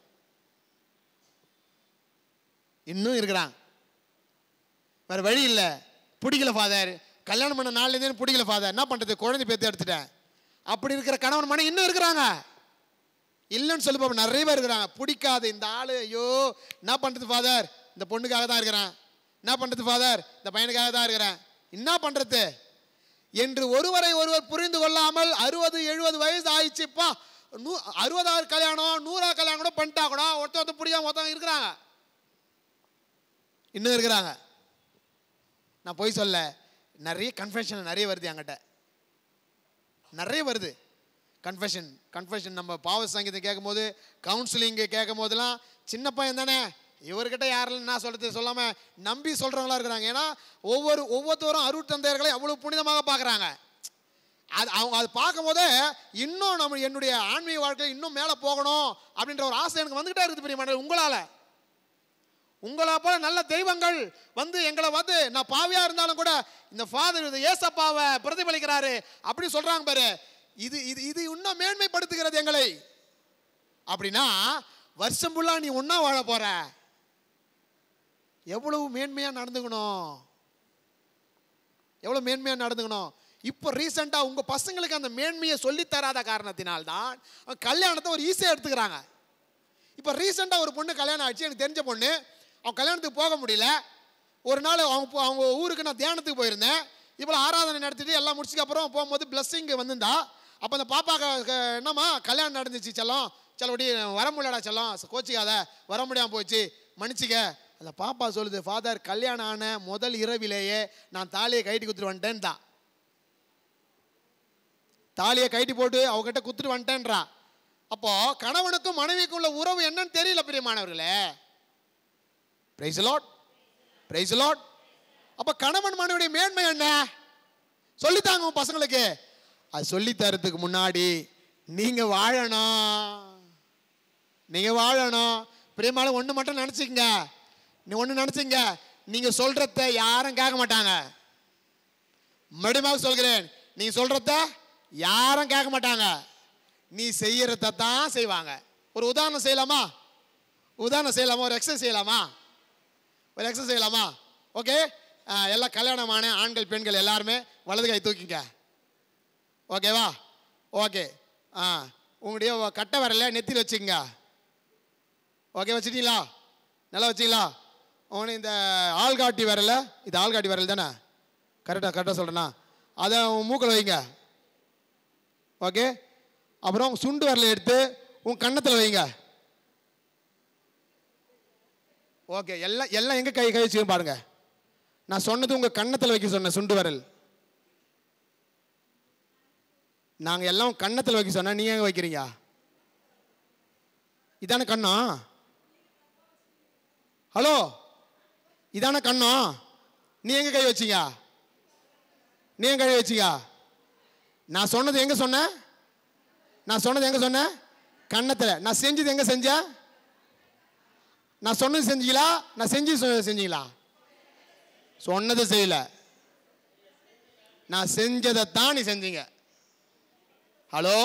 வேற வழி இல்லை. பிடிக்கல ஃபாதர், கல்யாணம் பண்ண நாள்லேருந்து பிடிக்கல ஃபாதர், என்ன பண்ணுறது, குழந்தை பெற்று எடுத்துட்டேன். அப்படி இருக்கிற கணவன் மனைவி இன்னும் இருக்கிறாங்க. இல்லைன்னு சொல்லி பாப்பா, நிறைய பேர் இருக்கிறாங்க. பிடிக்காது இந்த ஆளு, ஐயோ என்ன பண்ணுறது ஃபாதர், இந்த பொண்ணுக்காக தான் இருக்கிறேன், என்ன பண்ணுறது ஃபாதர், இந்த பையனுக்காக தான் இருக்கிறேன், என்ன பண்ணுறது என்று ஒருவரை ஒருவர் புரிந்து கொள்ளாமல் 60-70 வயசு ஆயிடுச்சுப்பா, 60வது கல்யாணம் 100வது கல்யாணம் கூட பண்ணிட்டா கூட ஒருத்தர் பிடிக்காம ஒருத்தவங்க இருக்கிறாங்க, இன்னும் இருக்கிறாங்க. நான் போய் சொல்ல, நிறைய கன்ஃபெஷன் நிறைய வருது, என்கிட்ட நிறைய வருது கன்ஃபெஷன். நம்ம பாவ சங்கீதம் கேட்கும் போது, கவுன்சிலிங் கேட்கும் போதெல்லாம் சின்ன பையன் தானே இவர்கிட்ட யாரெல்லாம் நான் சொல்றது சொல்லாம நம்பி சொல்றவங்களா இருக்கிறாங்க. ஏன்னா ஒவ்வொருத்தரும் அருட்தந்தையர்களை அவ்வளவு புனிதமாக பார்க்குறாங்க. அவங்க அதை பார்க்கும் போதே இன்னும் என்னுடைய ஆன்மீக வாழ்க்கையில் இன்னும் மேலே போகணும் அப்படின்ற ஒரு ஆசை எனக்கு வந்துகிட்டே இருக்குது. பெரிய உங்களை போல நல்ல தெய்வங்கள் எங்களை நான் பாவியா இருந்தாலும் கூட இந்த ஃபாதர் இந்த ஏசப்பாவை பிரதிபலிக்கிறாரு அப்படி சொல்றாங்க பாரு. இது இது இது இன்னும் மேன்மைப்படுத்துகிறது எங்களை. அப்படின்னா வருஷம் ஃபுல்லா நீ ஒன்னா வாழ போற, எவ்வளவு மேன்மையா நடந்துக்கணும். இப்போ ரீசெண்டா உங்க பசங்களுக்கு அந்த மேன்மையை சொல்லி தராத காரணத்தினால்தான் கல்யாணத்தை ஒரு ஈஸியா எடுத்துக்கிறாங்க. இப்போ ரீசெண்டா ஒரு பொண்ணு கல்யாணம் ஆச்சு, எனக்கு தெரிஞ்ச பொண்ணு, அவன் கல்யாணத்துக்கு போக முடியல, ஒரு நாள் அவங்க ஊருக்கு நான் தியானத்துக்கு போயிருந்தேன். இப்போ ஆராதனை நடத்திட்டு எல்லாம் முடிச்சுக்கு அப்புறம் போகும்போது பிளஸ்ஸிங் வந்துருந்தா. அப்போ அந்த பாப்பாவுக்கு என்னம்மா கல்யாணம் நடந்துச்சு செல்லம், செல்லபடி வர முடியலடா செல்லம், கோச்சிக்காத, வர முடியாமல் போச்சு, மன்னிச்சிக்க. அந்த பாப்பா சொல்லுது, ஃபாதர் கல்யாணம் ஆன முதல் இரவிலேயே நான் தாலியை கைட்டி குத்துட்டு வந்துட்டேன் தான். தாலியை கைட்டி போட்டு அவகிட்ட குத்துட்டு வந்துட்டேன்றா. அப்போ கணவனுக்கும் மனைவிக்கும் உள்ள உறவு என்னன்னு தெரியல பிரியமானவர்களே. Price the Lord, praise the Lord. அப்ப கணவன் மனைவியுடைய மேன்மை என்ன சொல்லித்தாங்க உங்க பசங்களுக்கு. அது சொல்லி தரதுக்கு முன்னாடி நீங்க வாழணும், நீங்க வாழணும். பிரியமான ஒண்ணு மட்டும் நினைச்சுங்க, நீ ஒண்ணு நினைச்சுங்க, நீங்க சொல்றத யாரும் கேட்க மாட்டாங்க. மறுபடியும் சொல்கிறேன், நீங்க சொல்றத யாரும் கேட்க மாட்டாங்க, நீ செய்யறத தான் செய்வாங்க. ஒரு உதாரணம் செய்யலாமா? உதாரணம் செய்யலாமா? ஒரு எக்ஸசைஸ் செய்யலாமா? ஒரு எக்ஸசைஸ் செய்யலாமா? ஓகே, எல்லாம் கல்யாணமான ஆண்கள் பெண்கள் எல்லாருமே வலது கை தூக்கிங்க. ஓகேவா? ஓகே. உங்களுடைய கட்டை வரல நெத்தியில் வச்சுக்கங்க. ஓகே, வச்சுட்டீங்களா? நல்லா வச்சிங்களா? உன இந்த ஆள்காட்டி வரல, இது ஆள்காட்டி வரல தானே? கரெக்டாக சொல்கிறேண்ணா? அதை மூக்கில் வைங்க. ஓகே, அப்புறம் சுண்டு வரல எடுத்து உன் கன்னத்தில் வைங்க. ஓகே, எல்லாம் எங்கே கை வச்சுக்கணும் பாருங்க. நான் சொன்னது உங்கள் கன்னத்தில் வைக்க சொன்னேன், சுண்டு வரல். நாங்கள் எல்லாம் கன்னத்தில் வைக்க சொன்ன, நீங்க எங்கே வைக்கிறீங்க? இதான கண்ணா? ஹலோ, இதான கண்ணா? நீ எங்க கை வச்சீங்க? நீ எங்க கை வச்சீங்க? நான் சொன்னது எங்க சொன்னேன்? நான் சொன்னது எங்க சொன்னேன்? கன்னத்தில். நான் செஞ்சது எங்க செஞ்சேன்? நான் சொன்னது செஞ்சீங்களா? நான் செஞ்சீங்களா? சொன்னது செய்யல, நான் செஞ்சதை தான் நீ செஞ்சீங்க. ஹலோ,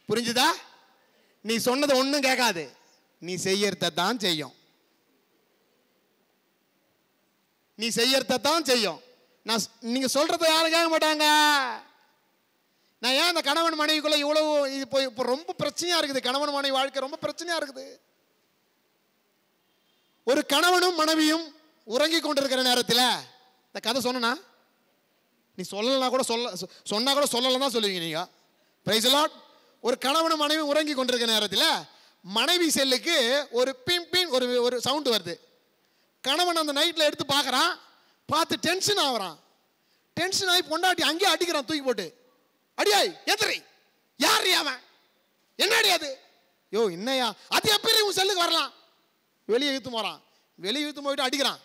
புரிஞ்சுதா? நீ சொன்னது ஒன்றும் கேட்காது, நீ செய்யறத தான் செய்யும். நீ செய்யறத தான் செய்யும். நான் நீங்க சொல்றத யாரும் கேட்க மாட்டாங்க. நான் ஏன் இந்த கணவன் மனைவிக்குள்ள இவ்வளவு இப்போ ரொம்ப பிரச்சனையா இருக்குது? கணவன் மனைவி வாழ்க்கை ரொம்ப பிரச்சனையா இருக்குது. ஒரு கணவனும் மனைவியும் உறங்கி கொண்டிருக்கிற நேரத்தில் இந்த கதை சொன்னா, நீ சொல்லலனா கூட சொன்னா கூட சொல்லலாம் தான் சொல்லுவீங்க நீங்க. Price the Lord. ஒரு கணவனும் மனைவி உறங்கி கொண்டிருக்கிற நேரத்தில் மனைவி செல்லுக்கு ஒரு பின் பின் ஒரு சவுண்ட் வருது. கணவன் அந்த நைட்டில் எடுத்து பார்க்குறான், பார்த்து டென்ஷன் ஆகிறான். டென்ஷன் ஆகி பொண்டாட்டி அங்கேயே அடிக்கிறான், தூக்கி போட்டு. அடியாய் எதிரி யார் அவன், என்ன அடியாது? யோ என்னையா அது எப்படி உன் செல்லுக்கு வரலாம்? வெளியே இழுத்து போகிறான், வெளியே இழுத்து போயிட்டு அடிக்கிறான்,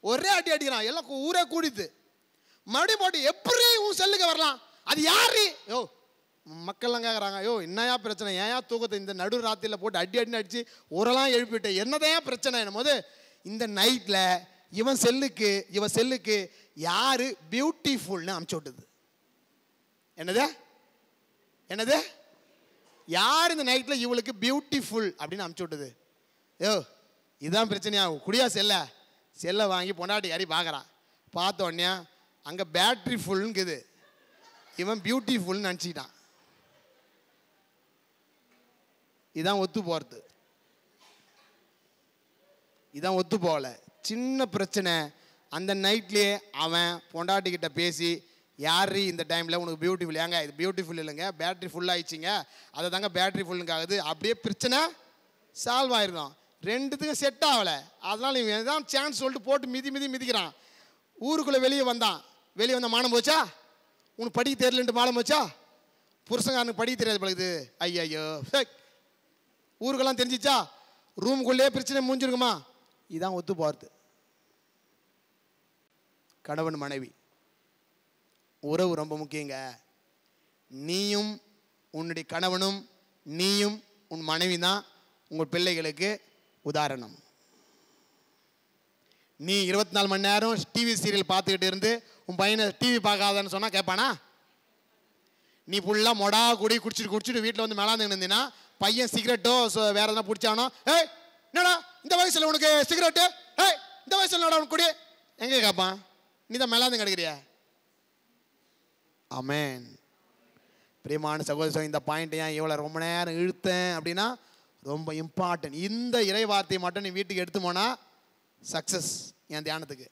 ஒரே அடிக்கிறான். எல்லாம் ஊரே கூடிது. மறுபடியும் போட்டு எப்படி உன் செல்லுக்கு வரலாம்? அது யாரு? யோ மக்கள்லாம் கேட்குறாங்க, யோ என்னையா பிரச்சனை, ஏன் தூக்கத்தை இந்த நடு ராத்திரியில் போட்டு அடின்னு அடித்து ஊரெல்லாம் எழுப்பிட்டேன், என்னதான் பிரச்சனை? என்னும் போது இந்த நைட்டில் இவன் செல்லுக்கு யாரு பியூட்டிஃபுல்னு அனுப்பிச்சு விட்டுது. என்னது யார் இந்த நைட்டில் இவளுக்கு பியூட்டிஃபுல் அப்படின்னு அனுப்பிச்சு விட்டுது? யோ இதுதான் பிரச்சனையாகும். குடியா செல்லை வாங்கி பொண்டாட்டி யாரி பார்க்குறான். பார்த்த உடனே அங்கே பேட்ரி ஃபுல்லுங்குது, இவன் பியூட்டிஃபுல்னு நினச்சிக்கிட்டான். இதான் ஒத்து போகிறது, இதான் ஒத்து போகல. சின்ன பிரச்சனை. அந்த நைட்லேயே அவன் பொண்டாட்டிக்கிட்ட பேசி, யாரு இந்த டைமில் உனக்கு பியூட்டிஃபுல், ஏங்க இது பியூட்டிஃபுல் இல்லைங்க, பேட்ரி ஃபுல் ஆயிடுச்சிங்க, அதை தாங்க பேட்ரி ஃபுல்லுங்க ஆகுது. அப்படியே பிரச்சனை சால்வ் ஆயிருக்கும். ரெண்டுத்துக்கும் செட் ஆகலை. அதனால் இவன் எதான் சான்ஸ் சொல்லிட்டு போட்டு மிதிக்கிறான். ஊருக்குள்ளே வெளியே வந்தான். வெளியே வந்தால் மானம் போச்சா? உனக்கு படிக்க தெரியலன்ட்டு மானம் போச்சா? புருஷங்காரனுக்கு படிக்க தெரியாது பழகுது. ஐயோ ஊருக்கெல்லாம் தெரிஞ்சிச்சா? ரூமுக்குள்ளே பிரச்சனை முடிஞ்சிருக்குமா? இதான் ஒத்து போகிறது. கணவன் மனைவி உறவு ரொம்ப முக்கியங்க. நீயும் உன்னுடைய கணவனும் நீயும் உன் மனைவி தான் உங்கள் பிள்ளைகளுக்கு உதாரணம். நீ 24 மணி நேரம் டிவி சீரியல் பார்த்துக்கிட்டு இருந்து உன் பையனை டிவி பார்க்காதன்னு சொன்னால் கேட்பானா? நீ ஃபுல்லாக மொடா குடி குடிச்சிட்டு வீட்டில் வந்து மேலாந்துன்னு இருந்தீங்கன்னா பையன் சிகரெட்டோ வேற எதனா பிடிச்சானோ, ஏய் என்னடா இந்த வயசில் உனக்கு சிகரெட்டு, ஏய் இந்த வயசில் என்னடா உனக்கு குடி, எங்கே கேட்பான்? நீ தான் மேலாந்து கிடைக்கிறியா? ஆமென். பிரியமான சகோதரர், இந்த பாயிண்ட் ஏன் இவ்வளோ ரொம்ப நேரம் இழுத்தேன் அப்படின்னா ரொம்ப இம்பார்ட்டன்ட். இந்த இறை வார்த்தையை மட்டும் நீ வீட்டுக்கு எடுத்து போனால் சக்ஸஸ். என் தியானத்துக்கு.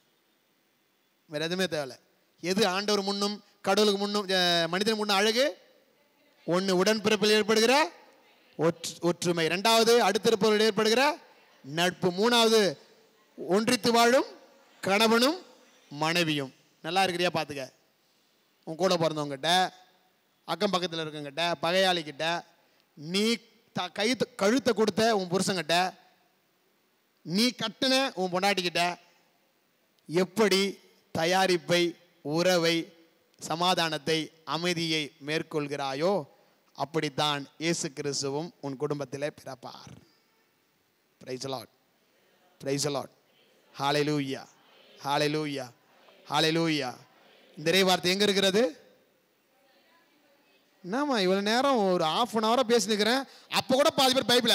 வேற எதுவுமே தேவையில்லை. எது ஆண்டவர் முன்னும் கடவுளுக்கு முன்னும் மனிதன் முன்னும் அழகு? ஒன்று உடன்பிறப்பில் ஏற்படுகிற ஒற்றுமை, ரெண்டாவது அடுத்திருப்பவர்கள் ஏற்படுகிற நட்பு, மூணாவது ஒன்றித்து வாழும் கணவனும் மனைவியும். நல்லா இருக்கிறியா பார்த்துக்க. உன் கூட பிறந்தவங்கிட்ட, அக்கம் பக்கத்தில் இருக்கங்கிட்ட, பகையாளிக்கிட்ட, நீ கழுத்தை கொடுத்த உன் புருஷங்கிட்ட, நீ கட்டின உன் பொண்டாட்டிக்கிட்ட எப்படி தயாரிப்பை, உறவை, சமாதானத்தை, அமைதியை மேற்கொள்கிறாயோ அப்படித்தான் இயேசு கிறிஸ்துவும் உன் குடும்பத்திலே பிறப்பார். Praise the Lord, praise the Lord, hallelujah, hallelujah, hallelujah. இந்த இறை வார்த்தை எங்க இருக்கிறது? என்னம்மா இவ்வளவு நேரம் ஒரு ½ பேசினுக்கிறேன், அப்ப கூட பாதி பேர் பைபிள.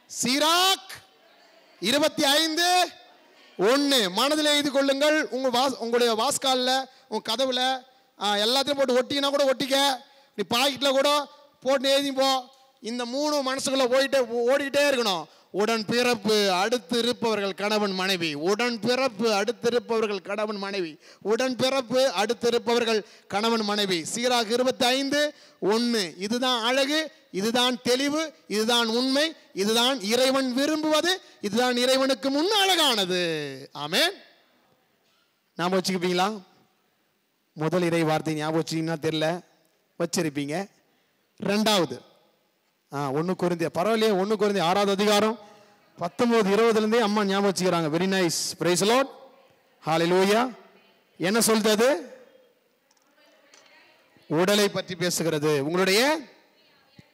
சீராக் 25:1 மனதில் எழுதி கொள்ளுங்கள். உங்களுடைய வாஸ்காலில், உங்க கதவுல எல்லாத்தையும் போட்டு ஒட்டினா கூட ஒட்டிக்க, நீ பாக்கெட்ல கூட போட்டு எழுதி போ. இந்த 3 மனசுக்குள்ள ஓடிக்கிட்டே இருக்கணும். உடன் பிறப்பு அடுத்து இருப்பவர்கள் கணவன் மனைவி, உடன் பிறப்பு அடுத்து இருப்பவர்கள் கணவன் மனைவி, உடன் பிறப்பு அடுத்து இருப்பவர்கள் கணவன் மனைவி. சீராக் 25:1. இதுதான் அழகு, இதுதான் தெளிவு, இதுதான் உண்மை, இதுதான் இறைவன் விரும்புவது, இதுதான் இறைவனுக்கு முன் அழகானது. ஆமென். ஞாபகம் வச்சுக்குப்பீங்களா? முதல் இறை வார்த்தை ஞாபகம் வச்சிங்கன்னா தெரியல, வச்சிருப்பீங்க. ரெண்டாவது 1 கொரிந்தியர், பரவாயில்லையே, 1 கொரிந்தியர் 6வது அதிகாரம் 19-20 அம்மா ஞாபகம் வச்சுக்கிறாங்க. Very nice. Praise the Lord, hallelujah. என்ன சொல்றது? உடலை பற்றி பேசுகிறது. உங்களுடைய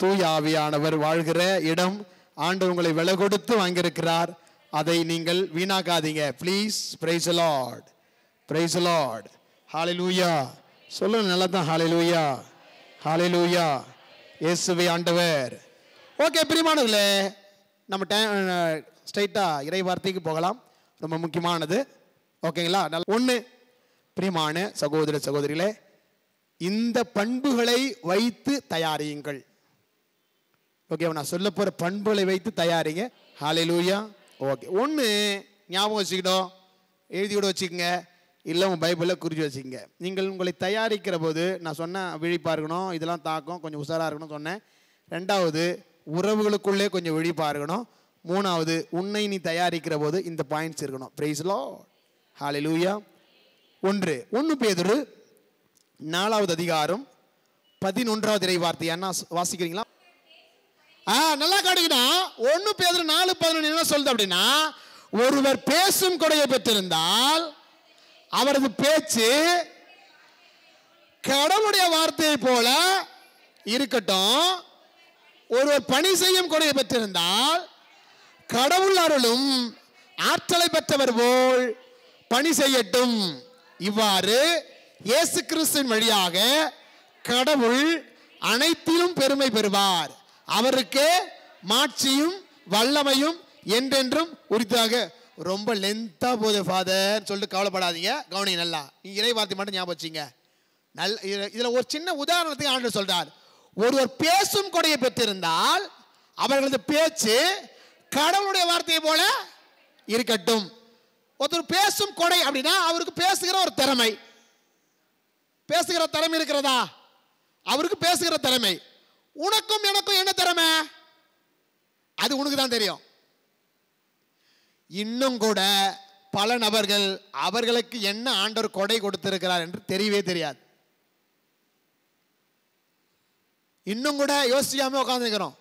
தூய ஆவியானவர் வாழ்கிற இடம். ஆண்டவர் உங்களை விலை கொடுத்து வாங்கியிருக்கிறார். அதை நீங்கள் வீணாக்காதீங்க please. Praise the Lord, praise the Lord, hallelujah. சொல்லுங்க நல்லா தான், ஹல்லேலூயா, ஹல்லேலூயா. இயேசுவே ஆண்டவர். ஓகே பிரியமானவர்களே, நம்ம ஸ்ட்ரைட்டா இறை வார்த்தைக்கு போகலாம். ரொம்ப முக்கியமானது. ஓகேங்களா? 1, பிரியமான சகோதர சகோதரிகளே, இந்த பண்புகளை வைத்து தயாரியுங்கள். ஓகே, நான் சொல்ல போற பண்புகளை வைத்து தயாரிங்க. ஹல்லேலூயா. ஓகே, 1 ஞாபகம் வச்சுக்கிட்டோம், எழுதி கூட வச்சுக்கோங்க, இல்லை உங்கள் பைபிளில் குறித்து வச்சுக்கோங்க. நீங்கள் உங்களை தயாரிக்கிற போது நான் சொன்ன விழிப்பாக இருக்கணும், இதெல்லாம் தாக்கம், கொஞ்சம் உஷாராக இருக்கணும் சொன்னேன். 2வது உறவுகளுக்குள்ளே கொஞ்சம் விழிப்பாக இருக்கணும். 3வது உன்னை நீ தயாரிக்கிற போது இந்த பாயிண்ட்ஸ் இருக்கணும். பிரைஸ் தி லார்ட், ஹல்லேலூயா. 1 பேதுரு 4வது அதிகாரம் 11வது இறை வார்த்தை என்ன வாசிக்கிறீங்களா? நல்லா காட்டுங்கன்னா 1 பேதுரு 4:11 என்ன சொல்லுது அப்படின்னா, ஒருவர் பேசும் கொடையை பெற்றிருந்தால் அவரது பேச்சு கடவுளுடைய வார்த்தையை போல இருக்கட்டும். ஒருவர் பணி செய்யும் கொடையை பெற்றிருந்தால் கடவுள் அருளும் ஆற்றலை பெற்றவர் போல் பணி செய்யட்டும். இவ்வாறு இயேசு கிறிஸ்துவின் வழியாக கடவுள் அனைத்திலும் பெருமை பெறுவார். அவருக்கு மாட்சியும் வல்லமையும் என்றென்றும் உரித்தாக. ரொம்ப லென்த்தா போகுது ஃபாதர் சொல்லிட்டு கவலைப்படாதீங்க, கவனிங்க நல்லா. நீங்க இறை வார்த்தை மட்டும் ஞாபகம் வச்சுங்க. இதுல ஒரு சின்ன உதாரணத்துக்கு ஆண்டவர் சொல்றார். ஒருவர் பேசும் கொடையை பெற்றிருந்தால் அவர்களது பேச்சு கடவுளுடைய வார்த்தையை போல இருக்கட்டும். ஒருத்தர் பேசும் கொடை அப்படின்னா அவருக்கு பேசுகிற ஒரு திறமை, பேசுகிற திறமை இருக்கிறதா? அவருக்கு பேசுகிற திறமை. உனக்கும் எனக்கும் என்ன திறமை? அது உனக்கு தான் தெரியும். இன்னும் கூட பல நபர்கள் அவர்களுக்கு என்ன ஆண்டவர் கொடை கொடுத்திருக்கிறார் என்று தெரியவே தெரியாது. இன்னும் கூட யோசிக்காம உட்காந்துக்கிறோம்.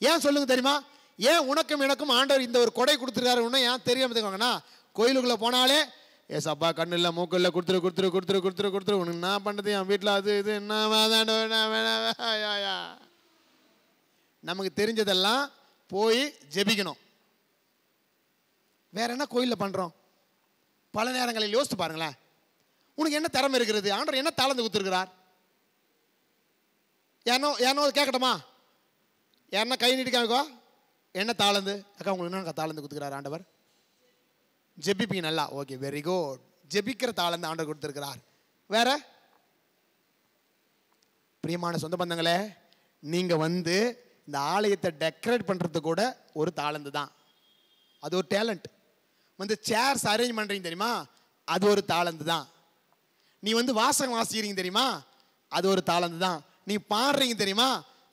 ஏன் சொல்லுங்க தெரியுமா? ஏன் உனக்கும் எனக்கும் ஆண்டவர் இந்த ஒரு கொடை கொடுத்துருக்காரு ஏன் தெரியாம தெரியுங்கன்னா, கோயிலுக்குள்ள போனாலே ஏசப்பா கண்ணு இல்லை மூக்கு இல்லை கொடுத்துரு கொடுத்துரு கொடுத்துரு கொடுத்துரு கொடுத்துரு, உனக்கு என்ன பண்ணுறது என் வீட்டில் அது இது என்ன நமக்கு தெரிஞ்சதெல்லாம் போய் ஜெபிக்கணும். வேற என்ன கோயிலில் பண்ணுறோம்? பல நேரங்களில் யோசித்து பாருங்களேன், உனக்கு என்ன திறமை இருக்கிறது? ஆண்டவர் என்ன தாளந்து கொடுத்துருக்கிறார்? யாரோ கேட்கட்டுமா? யாருன்னா கை நீட்டிக்காங்கோ, என்ன தாளந்து? அக்கா உங்களுக்கு என்ன தாளந்து கொடுத்துருக்கிறார் ஆண்டவர்? ஜெபிப்பீங்க நல்லா, ஓகே வெரி குட். ஜெபிக்கிற தாளந்து ஆண்டவர் கொடுத்துருக்கிறார். வேற? பிரியமான சொந்த பந்தங்களே, நீங்கள் இந்த ஆலயத்தை டெக்கரேட் பண்ணுறது கூட ஒரு தாளந்து தான். அது ஒரு டேலண்ட். வந்து சேர்ஸ் அரேஞ்ச் பண்றீங்க தெரியுமா, அது ஒரு தாளந்து தான். நீ வந்து வாசகம் வாசிக்கிறீங்க தெரியுமா, அது ஒரு தாளந்து தான். நீ பாடுறீங்க தெரியுமா,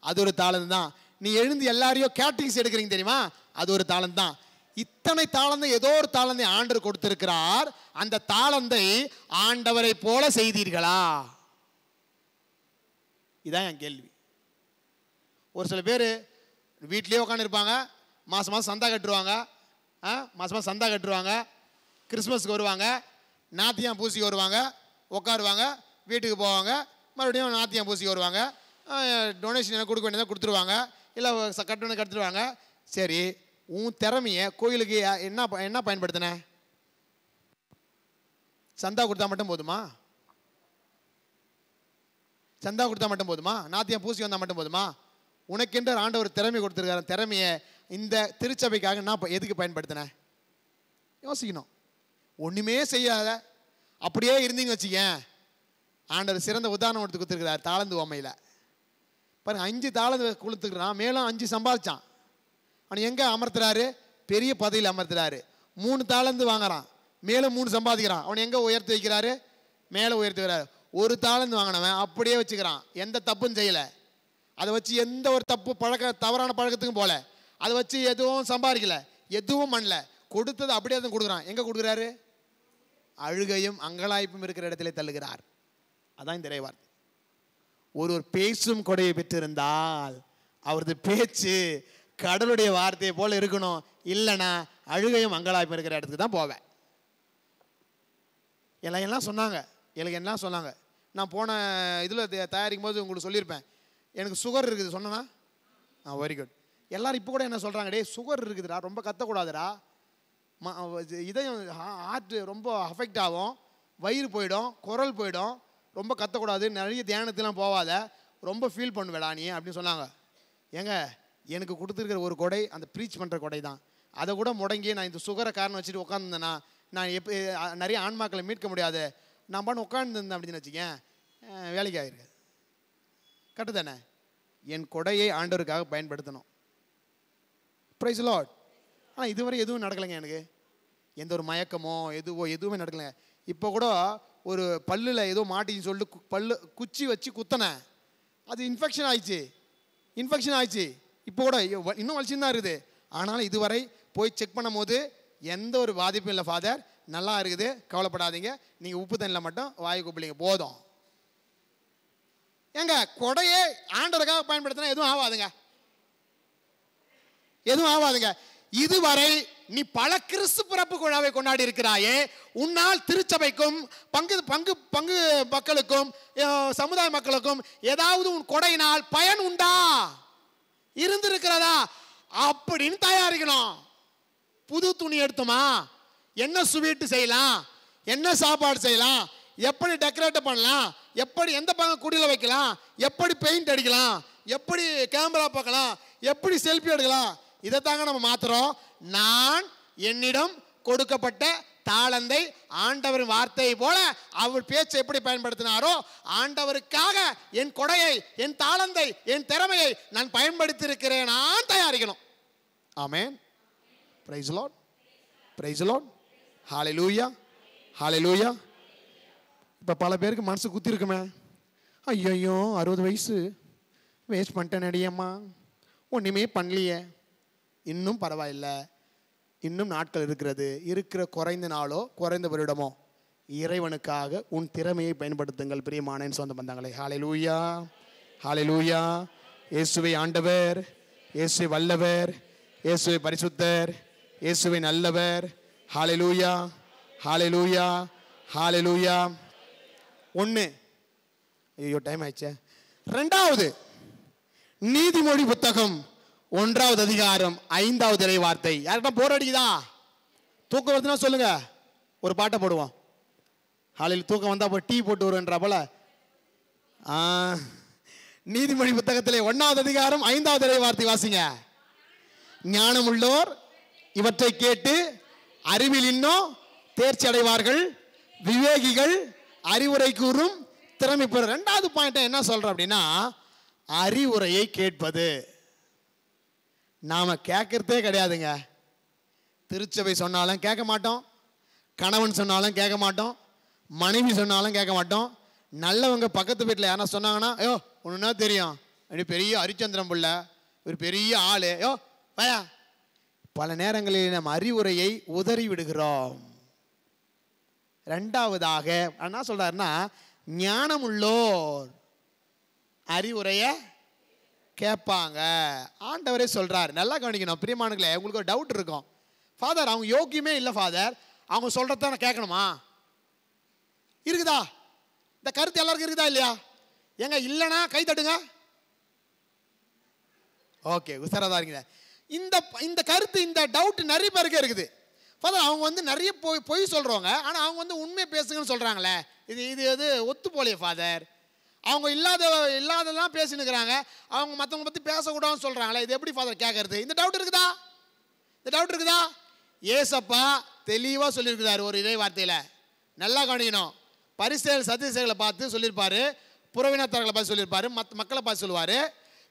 அது ஒரு தாளந்து தான். நீ எழுந்து எல்லாரையும் கேட்டரிங்ஸ் எடுக்கிறீங்க தெரியுமா, அது ஒரு தாளந்து தான். இத்தனை தாளந்தை ஏதோ ஒரு தாளந்தை ஆண்டவர் கொடுத்திருக்கிறார். அந்த தாளந்தை ஆண்டவரை போல செய்தீர்களா? இதான் என் கேள்வி. ஒரு சில பேர் வீட்லேயே உட்காந்து இருப்பாங்க, மாதம் மாதம் சந்தா கட்டுருவாங்க, மாதம் மாதம் சந்தா கட்டுருவாங்க, கிறிஸ்மஸ்க்கு வருவாங்க, நாத்தியம் பூசிக்கு வருவாங்க, உட்காருவாங்க, வீட்டுக்கு போவாங்க, மறுபடியும் நாத்தியம் பூசிக்கு வருவாங்க, டொனேஷன் கொடுக்க வேண்டியதாக கொடுத்துருவாங்க, இல்லை கட்டணம் கட்டுருவாங்க. சரி, உன் திறமையை கோயிலுக்கு என்ன பயன்படுத்தின? சந்தா கொடுத்தா மட்டும் போதுமா? சந்தா கொடுத்தா மட்டும் போதுமா? நாத்தியம் பூசி வந்தால் மட்டும் போதுமா? உனக்கென்ற ஆண்டவர் திறமை கொடுத்துருக்காரு. திறமையை இந்த திருச்சபைக்காக நான் எதுக்கு பயன்படுத்தின? யோசிக்கணும். ஒன்றுமே செய்யாத அப்படியே இருந்தீங்க வச்சுக்க, ஆண்டவர் சிறந்த உதாரணம் எடுத்து கொடுத்துருக்கிறார். தாளந்து உமையில் பாருங்க, 5 தாளந்து கொடுத்துக்கிறான், மேலும் 5 சம்பாதிச்சான். அவன் எங்கே அமர்த்துறாரு? பெரிய பதவியில் அமர்த்துறாரு. 3 தாளந்து வாங்குறான், மேலும் 3 சம்பாதிக்கிறான். அவன் எங்கே உயர்த்தி வைக்கிறாரு? மேலே உயர்த்தி வைக்கிறாரு. 1 தாளந்து வாங்கினவன் அப்படியே வச்சுக்கிறான், எந்த தப்பும் செய்யலை. அதை வச்சு எந்த ஒரு தவறான பழக்கத்துக்கும் போல, அதை வச்சு எதுவும் சம்பாதிக்கல, எதுவும் பண்ணல, கொடுத்தது அப்படியே தான் கொடுக்குறான். எங்கே கொடுக்குறாரு? அழுகையும் அங்கலாய்ப்பும் இருக்கிற இடத்துல தள்ளுகிறார். அதான் இந்த இறைவார்த்தை. ஒருவர் பேசும் கொடையை பெற்றிருந்தால் அவரது பேச்சு கடலுடைய வார்த்தையை போல இருக்கணும். இல்லைன்னா அழுகையும் அங்கலாய்ப்பும் இருக்கிற இடத்துக்கு தான் போவேன். எல்லாம் சொன்னாங்க, எனக்கு என்ன சொன்னாங்க, நான் போன இதில் தயாரிக்கும் போது உங்களுக்கு சொல்லியிருப்பேன், எனக்கு சுகர் இருக்குது சொன்னா. Very good. எல்லாரும் இப்போ கூட என்ன சொல்கிறாங்க, டே சுகர் இருக்குதுடா, ரொம்ப கத்தக்கூடாதுடா, இதயம் ஹார்ட் ரொம்ப அஃபெக்ட் ஆகும், வயிறு போயிடும், குரல் போயிடும், ரொம்ப கத்தக்கூடாது, நிறைய தியானத்துலாம் போவாத, ரொம்ப ஃபீல் பண்ணுவேடா நீ அப்படின்னு சொன்னாங்க. ஏங்க, எனக்கு கொடுத்துருக்கிற ஒரு கொடை அந்த ப்ரீச் பண்ணுற கொடை தான். அதை கூட முடங்கி நான் இந்த சுகரை காரணம் வச்சுட்டு உட்காந்துருந்தேன்னா நான் நிறைய ஆன்மாக்களை மீட்க முடியாது. நான் பண்ண உட்காந்துருந்தேன் அப்படின்னு வச்சுக்கேன், வேலைக்கு ஆகிருக்கு. கரெக்டு தானே? என் கொடையை ஆண்டவருக்காக பயன்படுத்தணும். Praise Lord. ஆனால் இதுவரை எதுவும் நடக்கலைங்க, எனக்கு எந்த ஒரு மயக்கமோ எதுவுமே நடக்கலைங்க. இப்போ கூட ஒரு பல்லில் ஏதோ மாட்டின்னு சொல்லிட்டு குச்சி வச்சு குத்தினேன், அது இன்ஃபெக்ஷன் ஆயிடுச்சு. இப்போ கூட இன்னும் வலிச்சுன்னு தான் இருக்குது. ஆனாலும் இதுவரை போய் செக் பண்ணும் போது எந்த ஒரு பாதிப்பும் இல்லை. ஃபாதர் நல்லா இருக்குது, கவலைப்படாதீங்க, நீங்கள் உப்பு தண்ணியில் மட்டும் வாயு கூப்பிடுங்க போதும். ஏங்க, கொடையே ஆண்டவருக்காக பயன்படுத்தினா எதுவும் ஆகாதுங்க. இதுவரை நீ பல கிறிஸ்து பிறப்பு விழாவை கொண்டாடி இருக்கிறாயே, உன்னால் திருச்சபைக்கும் பங்கு மக்களுக்கும் சமுதாய மக்களுக்கும் ஏதாவது உன் கொடையினால் பயன் உண்டா, இருந்திருக்கிறதா அப்படின்னு தயாரிக்கணும். புது துணி எடுத்தோமா, என்ன ஸ்வீட் செய்யலாம், என்ன சாப்பாடு செய்யலாம், எப்படி டெக்கரேட் பண்ணலாம், எப்படி எந்த பக்கம் குடியில் வைக்கலாம், எப்படி பெயிண்ட் அடிக்கலாம், எப்படி கேமரா பார்க்கலாம், எப்படி செல்ஃபி எடுக்கலாம், இதைத்தாங்க நம்ம மாத்துறோம். நான் என்னிடம் கொடுக்கப்பட்ட தாளந்தை ஆண்டவரின் வார்த்தையை போல அவர் பேச்சை எப்படி பயன்படுத்தினாரோ, ஆண்டவருக்காக என் கொடையை, என் தாளந்தை, என் திறமையை நான் பயன்படுத்தி இருக்கிறேன். நான் தயாரிக்கணும். ஆமென். Price Lord, price Lord, hallelujah, ஹalleluya. இப்போ பல பேருக்கு மனசு குத்தி இருக்குமே, ஐயோ 60 வயசு வேஸ்ட் பண்ணிட்டேன் அடியம்மா, ஒன்றுமே பண்ணலையே. இன்னும் பரவாயில்லை, இன்னும் நாட்கள் இருக்கிற குறைந்த நாளோ குறைந்த வருடமோ இறைவனுக்காக உன் திறமையை பயன்படுத்துங்கள் பிரியமான சொந்த பந்தங்களே. ஹalleluya, ஹalleluya. இயேசுவே ஆண்டவர், இயேசுவே வல்லவர், இயேசுவே பரிசுத்தர், இயேசுவே நல்லவர். ஹalleluya, ஹalleluya, ஹalleluya. 1 ஐயோ டைம் ஆயிடுச்சே. 2வது நீதிமொழி புத்தகம் 1வது அதிகாரம் 5வது இறை வார்த்தை. யார்கிட்ட போர் அடிக்குதா, தூக்கம் வருதுன்னா சொல்லுங்க, ஒரு பாட்டை போடுவோம். காலையில் தூக்கம் வந்தா போய் டீ போட்டு வருவன்ற போல. நீதிமொழி புத்தகத்திலே 1வது அதிகாரம் 5வது இறை வார்த்தை வாசிங்க. ஞானம் உள்ளோர் இவற்றை கேட்டு அறிவில் இன்னும் தேர்ச்சி அடைவார்கள், விவேகிகள் அறிவுரை கூறும் திறமை பெற. 2வது பாயிண்ட் என்ன சொல்ற அப்படின்னா, அறிவுரையை கேட்பது. நாம கேட்கறதே கிடையாதுங்க, திருச்சபை சொன்னாலும் கேட்க மாட்டோம், கணவன் சொன்னாலும் கேட்க மாட்டோம், மனைவி சொன்னாலும் கேட்க மாட்டோம். நல்லவங்க பக்கத்து வீட்டில் யாரா சொன்னாங்கன்னா, ஐயோ ஒன்றுனா தெரியும், அப்படி பெரிய ஹரிச்சந்திரன் பிள்ள, ஒரு பெரிய ஆள், ஐயோ வயா. பல நேரங்களில் நம் அறிவுரையை உதறி விடுகிறோம். ரெண்டாவதாக என்ன சொல்றாருன்னா, ஞானம் உள்ளோர் அறிவுரைய கேட்பாங்க. ஆண்டவரே சொல்றாரு. நல்லா கவனிக்கணும் பிரியமானங்களே. உங்களுக்கு ஒரு டவுட் இருக்கும், ஃபாதர் அவங்க யோக்கியமே இல்லை ஃபாதர், அவங்க சொல்றத நான் கேட்கணுமா? இருக்குதா? இந்த கருத்து எல்லாருக்கும் இருக்குதா இல்லையா? ஏங்க இல்லைன்னா கை தட்டுங்க. ஓகே, உசாராதான் இருக்கீங்க. இந்த கருத்து, இந்த டவுட் நிறைய பேருக்கு இருக்குது. ஃபாதர் அவங்க வந்து நிறைய பொய் சொல்றவங்க, ஆனால் அவங்க வந்து உண்மையை பேசுங்கன்னு சொல்றாங்களே, இது ஒத்து போலையே ஃபாதர். அவங்க இல்லாதெல்லாம் பேசினுக்கிறாங்க, அவங்க மற்றவங்க பற்றி பேசக்கூடாதுன்னு சொல்றாங்களே, இது எப்படி ஃபாதர் கேட்கறது? இந்த டவுட் இருக்குதா? இந்த டவுட் இருக்குதா? ஏசப்பா தெளிவாக சொல்லியிருக்கிறாரு ஒரு இறை வார்த்தையில். நல்லா கவனிக்கணும். பரிசேயர் சதுசேயர்களை பார்த்து சொல்லியிருப்பாரு, புறவினத்தார்களை பார்த்து சொல்லியிருப்பாரு, மக்களை பார்த்து சொல்லுவார்,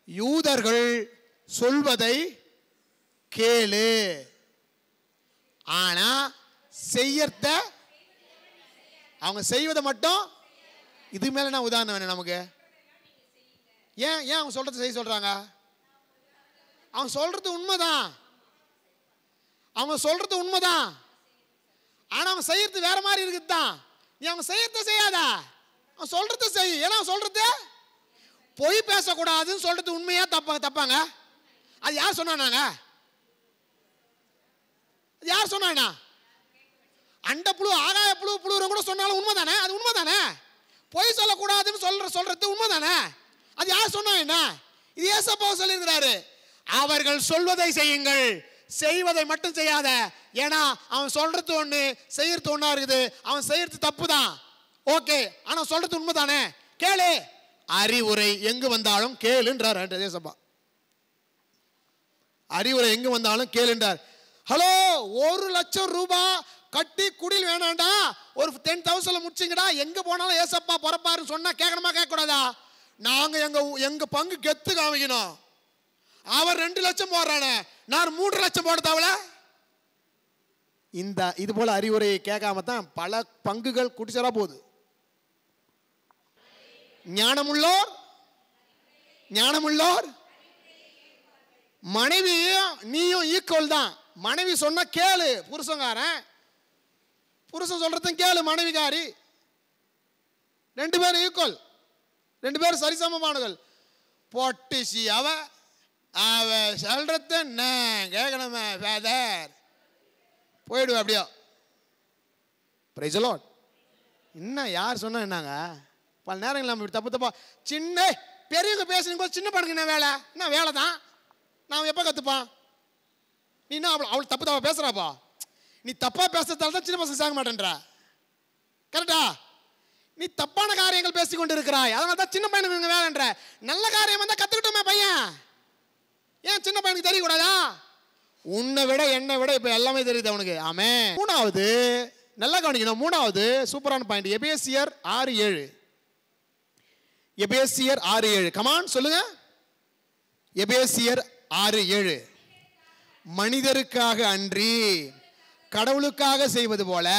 யூதர்கள் சொல்வதை கேளு, ஆனா செய்யறத அவங்க செய்வதை மட்டும். இது மேல நான் உதாரணம் வேணும் நமக்கு. ஏன் அவங்க சொல்றது செய்ய சொல்றாங்க? அவங்க சொல்றது உண்மைதான், அவங்க சொல்றது உண்மைதான், ஆனா அவங்க செய்யறது வேற மாதிரி இருக்குதுதான். நீ அவங்க செய்யறத செய்யாத, அவன் சொல்றத செய். ஏன்னா அவன் சொல்றது பொய் பேசக்கூடாதுன்னு சொல்றது உண்மையா தப்பாங்க? அது யார் சொன்னாங்க? அது யார் சொன்னா? அண்ட புழு ஆகாய புழு கூட சொன்னாலும் உண்மைதானே? அது உண்மைதானே? பொய் சொல்லக்கூடாதுன்னு சொல்றது உண்மைதானே? அது யார் சொன்னா என்ன? இது ஏசப்பா சொல்லியிருக்கிறாரு. அவர்கள் சொல்வதை செய்யுங்கள், செய்வதை மட்டும் செய்யாத. ஏன்னா அவன் சொல்றது ஒண்ணு, செய்யறது ஒண்ணா இருக்குது. அவன் செய்யறது தப்பு தான், ஓகே, ஆனா சொல்றது உண்மைதானே? கேளு. அறிவுரை எங்கு வந்தாலும் கேளுன்றார் ஏசப்பா. அறிவுரை எங்கு வந்தாலும் கேளுன்றார். ஹலோ, 1,00,000 ரூபாய் கட்டி குடில் வேணாண்டா, ஒரு 10,000 முடிச்சிங்கடா, எங்க போனாலும் ஏசப்பா பொறப்பாருன்னு சொன்னா கேட்கணுமா கேட்கக்கூடாதா? நாங்க எங்க பங்கு கெத்து காமிக்கணும். அவர் 2 லட்சம் போடுறானே, நான் 3 லட்சம் போட தேவல. இது போல அறிவுரையை கேட்காம தான் பல பங்குகள் குடிச்சரா போகுது. ஞானமுள்ளோர் மனைவியும் நீயும் ஈக்குவல் தான். மனைவி சொன்ன கேளு, புருஷன் சொல்றதும் கேளு, மனைவிகாரி. 2 பேரும் ஈக்குவல், 2 பேரும் சரிசமமானவர்கள். பொட்டிசி அவ சொல்றத நான் கேட்கணுமே ஃபாதர், போயிடுவேன் அப்படியோ. Price the Lord. இன்னும் யார் சொன்னா என்னங்க? பல நேரங்கள் நம்ம தப்பா சின்ன பெரியவங்க பேசுறீங்க, சின்ன பணக்கு என்ன வேலை? என்ன வேலை தான், நான் எப்போ கற்றுப்பான்? நீ என்ன அவள் தப்பா பேசுறாப்பா? நீ தப்பா பேசுறதால தான் சின்ன பசங்க சாக மாட்டேன்ற, கரெக்டா? நீ தப்பான காரியங்கள் பேசிக்கொண்டு இருக்கிறாய், அதனால தான் சின்ன பையனுக்கு வேலைன்ற. நல்ல காரியம் வந்தால் கற்றுக்கிட்டோமே பையன், ஏன் சின்ன பையனுக்கு தெரியக்கூடாதா? உன்னை விட என்னை விட இப்போ எல்லாமே தெரியுது அவனுக்கு. ஆமே. மூணாவது நல்லா கவனிக்கணும், மூணாவது சூப்பரான பாயிண்ட். எபேசியர் 6:7. எபேசியர் 6:7 கமான் சொல்லுங்க. எபேசியர் 6:7. மனிதருக்காக அன்றி கடவுளுக்காக செய்வது போல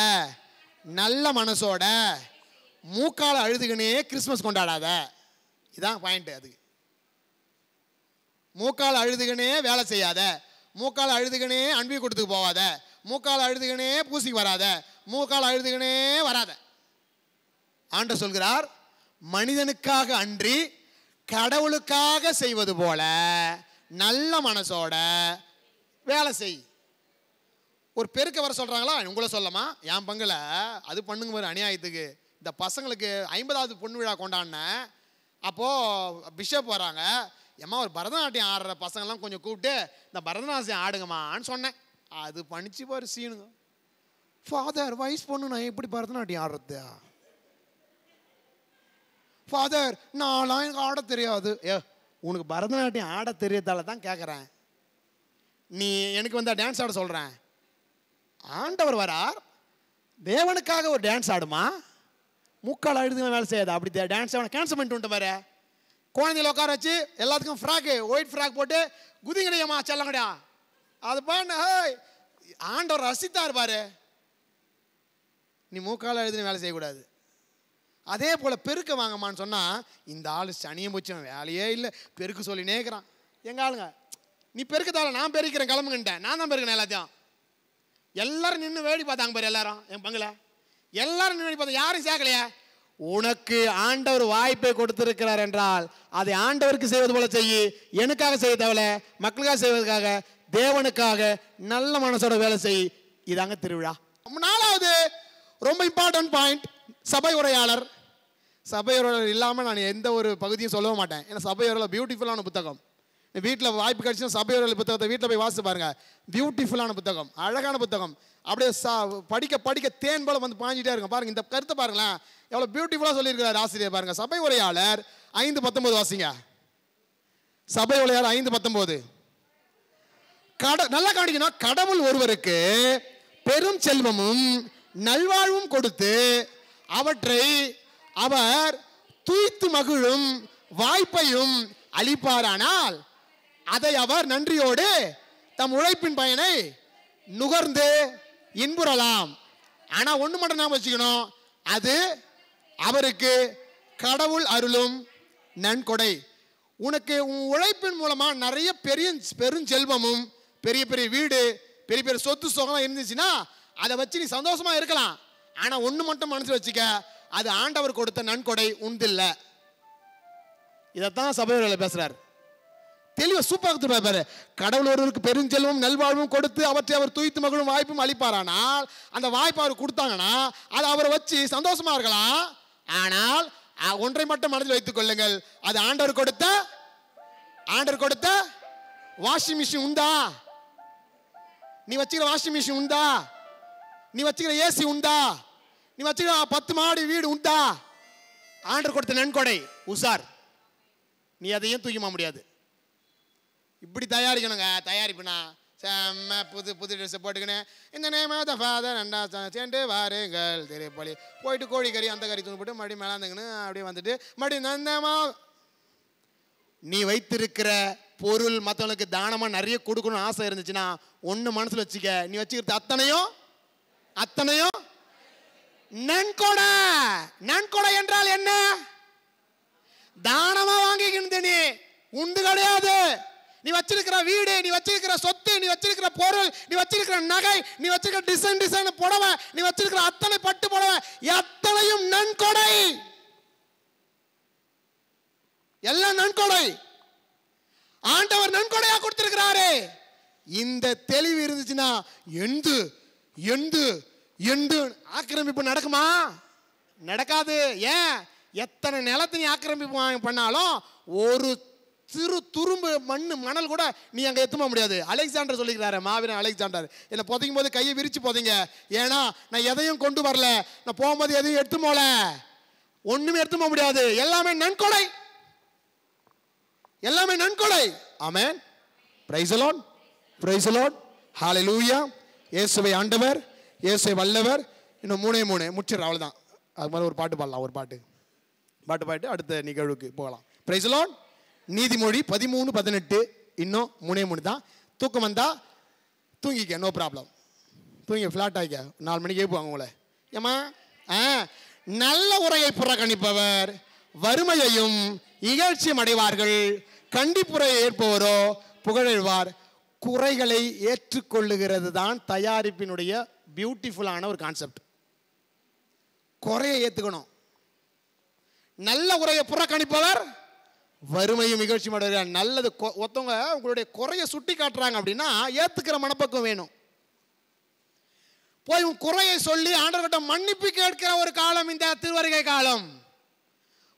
நல்ல மனசோட மூக்கால அழுதுகனே கிறிஸ்மஸ் கொண்டாடாத. இதான் பாயிண்ட். அதுக்கு மூக்கால அழுதுகனே வேலை செய்யாத, மூக்கால அழுதுகனே அன்பி கொடுத்துக்கு போவாத, மூக்கால அழுதுகனே பூசிக்கு வராத, மூக்கால அழுதுகனே வராத. ஆண்டவர் சொல்கிறார், மனிதனுக்காக அன்றி கடவுளுக்காக செய்வது போல நல்ல மனசோட வேலை செய். ஒரு பெருக்க வர சொல்றாங்களா? உங்களை சொல்லமா? என் பங்குல அது பண்ணுங்க பாரு அநியாயத்துக்கு. இந்த பசங்களுக்கு 50வது பொண்ணு விழா கொண்டாடின அப்போ பிஷப் வராங்க, ஏம்மா ஒரு பரதநாட்டியம் ஆடுற பசங்கள்லாம் கொஞ்சம் கூப்பிட்டு இந்த பரதநாட்டியம் ஆடுங்கம்மான்னு சொன்னேன். அது பண்ணிச்சு பாரு சீனுங்க. ஃபாதர் வயசு பொண்ணு நான் எப்படி பரதநாட்டியம் ஆடுறது? ஃபாதர் நான்லாம் எனக்கு ஆட தெரியாது. உனக்கு பரதநாட்டியம் ஆட தெரியறதால தான் கேட்குறேன். நீ எனக்கு வந்தால் டான்ஸ் ஆட சொல்கிறேன். ஆண்டவர் வரார், தேவனுக்காக ஒரு டான்ஸ் ஆடுமா? முக்கால் அழுதுங்க வேலை செய்யாது. அப்படி டான்ஸ் ஆட கேன்சல் பண்ணிட்டு வந்துட்டு பாரு. குழந்தையில உட்கார வச்சு எல்லாத்துக்கும் ஃப்ராக்கு, ஒயிட் ஃப்ராக் போட்டு குதிங்கடையம்மா செல்லம் கிடையா அது பண்ண ஆண்டவர் ரசித்தார் பாரு. நீ மூக்கால எழுதி வேலை செய்யக்கூடாது. அதே போல பெருக்க வாங்கம்மான்னு சொன்னா, இந்த ஆளு சனியம் போச்சு, வேலையே இல்லை, பெருக்கு சொல்லினே இருக்கிறான். எங்க ஆளுங்க, நீ பெருக்கத்தால நான் பெருக்கிறேன் கிளம்புங்கிட்டேன், நான் தான் பெருக்கிறேன் எல்லாத்தையும். எல்லாரும் நின்று வேடி பார்த்தாங்க பாரு. எல்லாரும் என் பங்குல எல்லாரும் நின்று வேடி பார்த்தா, யாரும் சேர்க்கலையா? உனக்கு ஆண்டவர் வாய்ப்பை கொடுத்திருக்கிறார் என்றால் அதை ஆண்டவருக்கு செய்வது போல செய்யி. எனக்காக செய்ய தேவையில்ல, மக்களுக்காக செய்வதற்காக, தேவனுக்காக நல்ல மனசோட வேலை செய். இதாங்க திருவிழா. 4வது ரொம்ப இம்பார்ட்டன்ட் பாயிண்ட், சபை உரையாளர். சபை உரையாளர் இல்லாமல் நான் எந்த ஒரு பகுதியும் சொல்ல மாட்டேன். ஏன்னா சபை உரையாளர் பியூட்டிஃபுல்லான புத்தகம். வீட்டில் வாய்ப்பு கிடைச்சுன்னா சபை உரையாளர் புத்தகத்தை வீட்டில் போய் வாசித்து பாருங்க. பியூட்டிஃபுல்லான புத்தகம், அழகான புத்தகம். அப்படியே படிக்க படிக்க தேன் போல வந்து பாஞ்சிட்டே இருக்கும். பாருங்க இந்த கருத்தை பாருங்களேன், எவ்வளோ பியூட்டிஃபுல்லாக சொல்லியிருக்கிறார் ஆசிரியர். பாருங்க, சபை உரையாளர் 5:19 வாசிங்க. சபை உரையாளர் 5:19. நல்லா கவனிக்கணும். கடவுள் ஒருவருக்கு பெரும் செல்வமும் நல்வாழ்வும் கொடுத்து அவற்றை அவர் தூய்த்து மகிழும் வாய்ப்பையும் அளிப்பாரானால் அதை அவர் நன்றியோடு தம் உழைப்பின் பயனை நுகர்ந்து இன்புறலாம். ஆனா ஒண்ணு மட்டும் நாம வச்சுக்கணும், அது அவருக்கு கடவுள் அருளும் நன்கொடை. உனக்கு உன் உழைப்பின் மூலமா நிறைய பெருஞ்செல்வமும் பெரிய பெரிய வீடு பெரிய பெரிய சொத்து சுகம் இருந்துச்சுன்னா அதை வச்சு நீ சந்தோஷமா இருக்கலாம். ஆனா ஒண்ணு மட்டும் மனசுல வச்சுக்க, அது ஆண்டவர் கொடுத்த நன்கொடை உண்டில்ல. இதைத்தான் சபையில் பேசுறாரு. தெளிவா சூப்பராக பாரு. கடவுள் ஒருவருக்கு பெருஞ்செல்வம் நல்வாழ்வும் கொடுத்து அவற்றை அவர் தூய்த்து மகிழும் வாய்ப்பும் அளிப்பாரானால், அந்த வாய்ப்பு அவர் கொடுத்தாங்கன்னா அதை அவரை வச்சு சந்தோஷமா இருக்கலாம். ஆனால் ஒன்றை மட்டும் மனதில் வைத்துக் கொள்ளுங்கள், அது ஆண்டவர் கொடுத்த வாஷிங் மிஷின் உண்டா? நீ வச்சுக்கிற வாஷிங் மிஷின் உண்டா? நீ வச்சுக்கிற ஏசி உண்டா? நீ வச்சுக்கிற 10 மாடி வீடு உண்டா? ஆண்டவர் கொடுத்த நன்கொடை உசார். நீ அதையும் தூக்கிமா முடியாது. இப்படி தயாரிக்கணுங்க. தயாரிப்புனா செம்ம புது ட்ரெஸ்ஸை போட்டுக்கினேன், இந்த நேம் ஆஃப் த ஃபாதர் அண்டா சேர்ந்து வாருங்கள் தெரியப்பள்ளி போயிட்டு கோழிக்கறி அந்த கறி தூண் போட்டு மறுபடியும் மேலாந்துங்கன்னு அப்படியே வந்துட்டு மறுபடியும் நந்தமா. நீ வைத்திருக்கிற பொருள் மற்றவங்களுக்கு தானமாக நிறைய கொடுக்கணும்னு ஆசை இருந்துச்சுன்னா ஒன்று மனசில் வச்சுக்க, நீ வச்சுக்கிறது அத்தனையும் நன்கொடை. நன்கொடை என்றால் என்ன? தானமா வாங்கிக்கிட்டு நீ உண்டு கிடையாது. நீ வச்சிருக்கிற வீடு, நீ வச்சிருக்கிற சொத்து, நீ வச்சிருக்கிற பொருள், நீ வச்சிருக்கிற நகை, நீ வச்சிருக்கிற டிசைன் புடவை, நீ வச்சிருக்கிற அத்தனை பட்டு புடவை, எத்தனையும் நன்கொடை. எல்லாம் நன்கொடை. ஆண்டவர் நன்கொடையா கொடுத்திருக்கிறாரு. இந்த தெளிவு இருந்துச்சுன்னா எந்து எந்து எந்து ஆக்கிரமிப்பு நடக்குமா? நடக்காது. ஏன்? எத்தனை நிலத்தை நீ ஆக்கிரமிப்பு பண்ணாலும் ஒரு சிறு துரும்பு மணல் கூட நீ அங்கே எத்துமா முடியாது. அலெக்சாண்டர் சொல்லிக்கிறாரு, மாவீரன் அலெக்சாண்டர், என்னை புதைக்கும் போது கையை விரிச்சு போதீங்க, ஏன்னா நான் எதையும் கொண்டு வரல, நான் போகும்போது எதையும் எடுத்து போல, ஒண்ணுமே எடுத்து போக முடியாது, எல்லாமே நன்கொடை, எல்லாமே நன்கொடை. Amen. Praise the Lord, praise the Lord, hallelujah. இயேசுவை ஆண்டவர், இயேசுவை வல்லவர். இன்னும் 3 முடிச்சிடுறோம், அவ்வளவுதான். அது மாதிரி ஒரு பாட்டு பாடலாம், ஒரு பாட்டு பாட்டு அடுத்த நிகழ்வுக்கு போகலாம். Praise the Lord. நீதிமொழி 13:18. இன்னும் 3 தான். தூக்கம் வந்தா தூங்கிக்க, நோ ப்ராப்ளம், தூங்கி ஃப்ளாட் ஆகிக்க, 4 மணிக்கு எழுப்புவாங்க உங்களை. ஏமா நல்ல உரையை புறக்கணிப்பவர் வறுமையையும் இகழ்ச்சியும் அடைவார்கள், கண்டிப்புரையை ஏற்பவரோ புகழெழுவார். குறைகளை ஏற்றுக்கொள்ளுகிறது தான் தயாரிப்பினுடைய பியூட்டிஃபுல்லான ஒரு கான்செப்ட். குறையை ஏற்றுக்கணும். நல்ல உரையை புறக்கணிப்பவர் வறுமையும் இகழ்ச்சியும் அடைவார். நல்லது ஒருத்தவங்க உங்களுடைய குறையை சுட்டி காட்டுறாங்க அப்படின்னா ஏத்துக்கிற மனப்பக்குவம் வேணும். போய் உன் குறையை சொல்லி ஆண்டவர்கிட்ட மன்னிப்பு கேட்கிற ஒரு காலம் இந்த திருவருகை காலம்.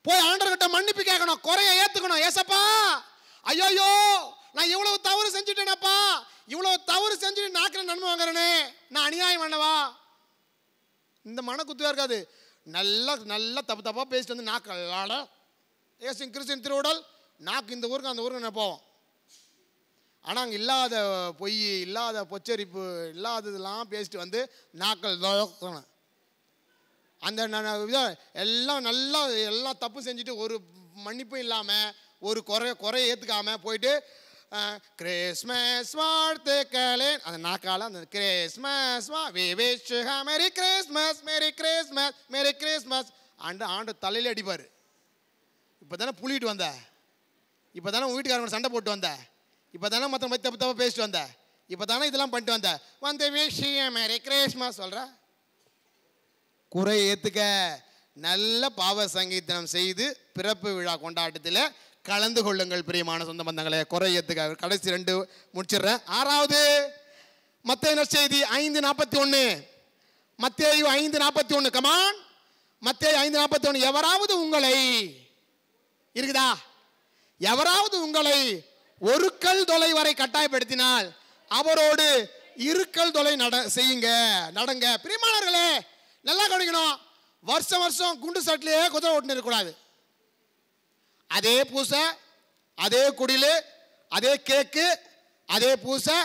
போய் ஆண்டவர்கிட்ட மன்னிப்பு கேட்கணும், குறையை ஏத்துக்கணும். ஏசப்பா, ஐயோ நான் இவ்வளவு தவறு செஞ்சுட்டேனப்பா, இவ்வளவு தவறு செஞ்சுட்டு நாக்கில் நன்மை வாங்குறேனே, நான் அநியாயம் பண்ணவா? இந்த மனக்குத்துவா இருக்காது. நல்லா தப்பா பேசிட்டு வந்து நாக்கல்லாட ஏசு கிறிஸ்டின் திருவுடல் நாக்கு இந்த ஊருக்கு அந்த ஊருக்கு நான் போவோம். ஆனால் அங்கே இல்லாத பொய், இல்லாத பொச்சரிப்பு, இல்லாததெல்லாம் பேசிட்டு வந்து நாக்கள் அந்த எல்லாம் தப்பு செஞ்சுட்டு ஒரு மன்னிப்பும் இல்லாமல் ஒரு குறையை ஏற்றுக்காமல் போயிட்டு கிறிஸ்மஸ் வாழ்த்துக்களே அந்த நாக்கால அந்த கிறிஸ்மஸ் வி wish merry Christmas merry Christmas merry Christmas ஆண்டு தலையில அடிப்பார். இப்போ தானே புளிட்டு வந்த, இப்போ தானே உங்கள் வீட்டுக்காரங்க சண்டை போட்டு வந்த, இப்போ தானே மற்ற தப்பு தப்பாக பேசிட்டு வந்த, இப்போ தானே இதெல்லாம் பண்ணிட்டு வந்த, வந்து விஷயம் மேரி கிறிஸ்மஸ் சொல்கிற. குறை ஏற்றுக்க, நல்ல பாவ சங்கீதனம் செய்து பிறப்பு விழா கொண்டாட்டத்தில் கலந்து கொள்ளுங்கள் பிரியமான சொந்த பந்தங்களே. குறை ஏற்றுக்க. கடைசி 2 முடிச்சிடுறேன். 6வது மத்தேயு நற்செய்தி 5:41. மத்தேயு 5:41. கமான், மத்தேயு 5:41. எவராவது உங்களை இருக்குதா, எவராவது உங்களை ஒரு கல் தொலை வரை கட்டாயப்படுத்தினால் அவரோடு 2 கல் தொலை செய்யுங்க, நடங்க. பிரியமானவர்களே, நல்லா கவனிக்கணும். வருஷம் வருஷம் குண்டு சட்டிலேயே குதிரை ஓட்டுன்னு இருக்கக்கூடாது. அதே பூசை, அதே குடில், அதே கேக்கு, அதே பூசை,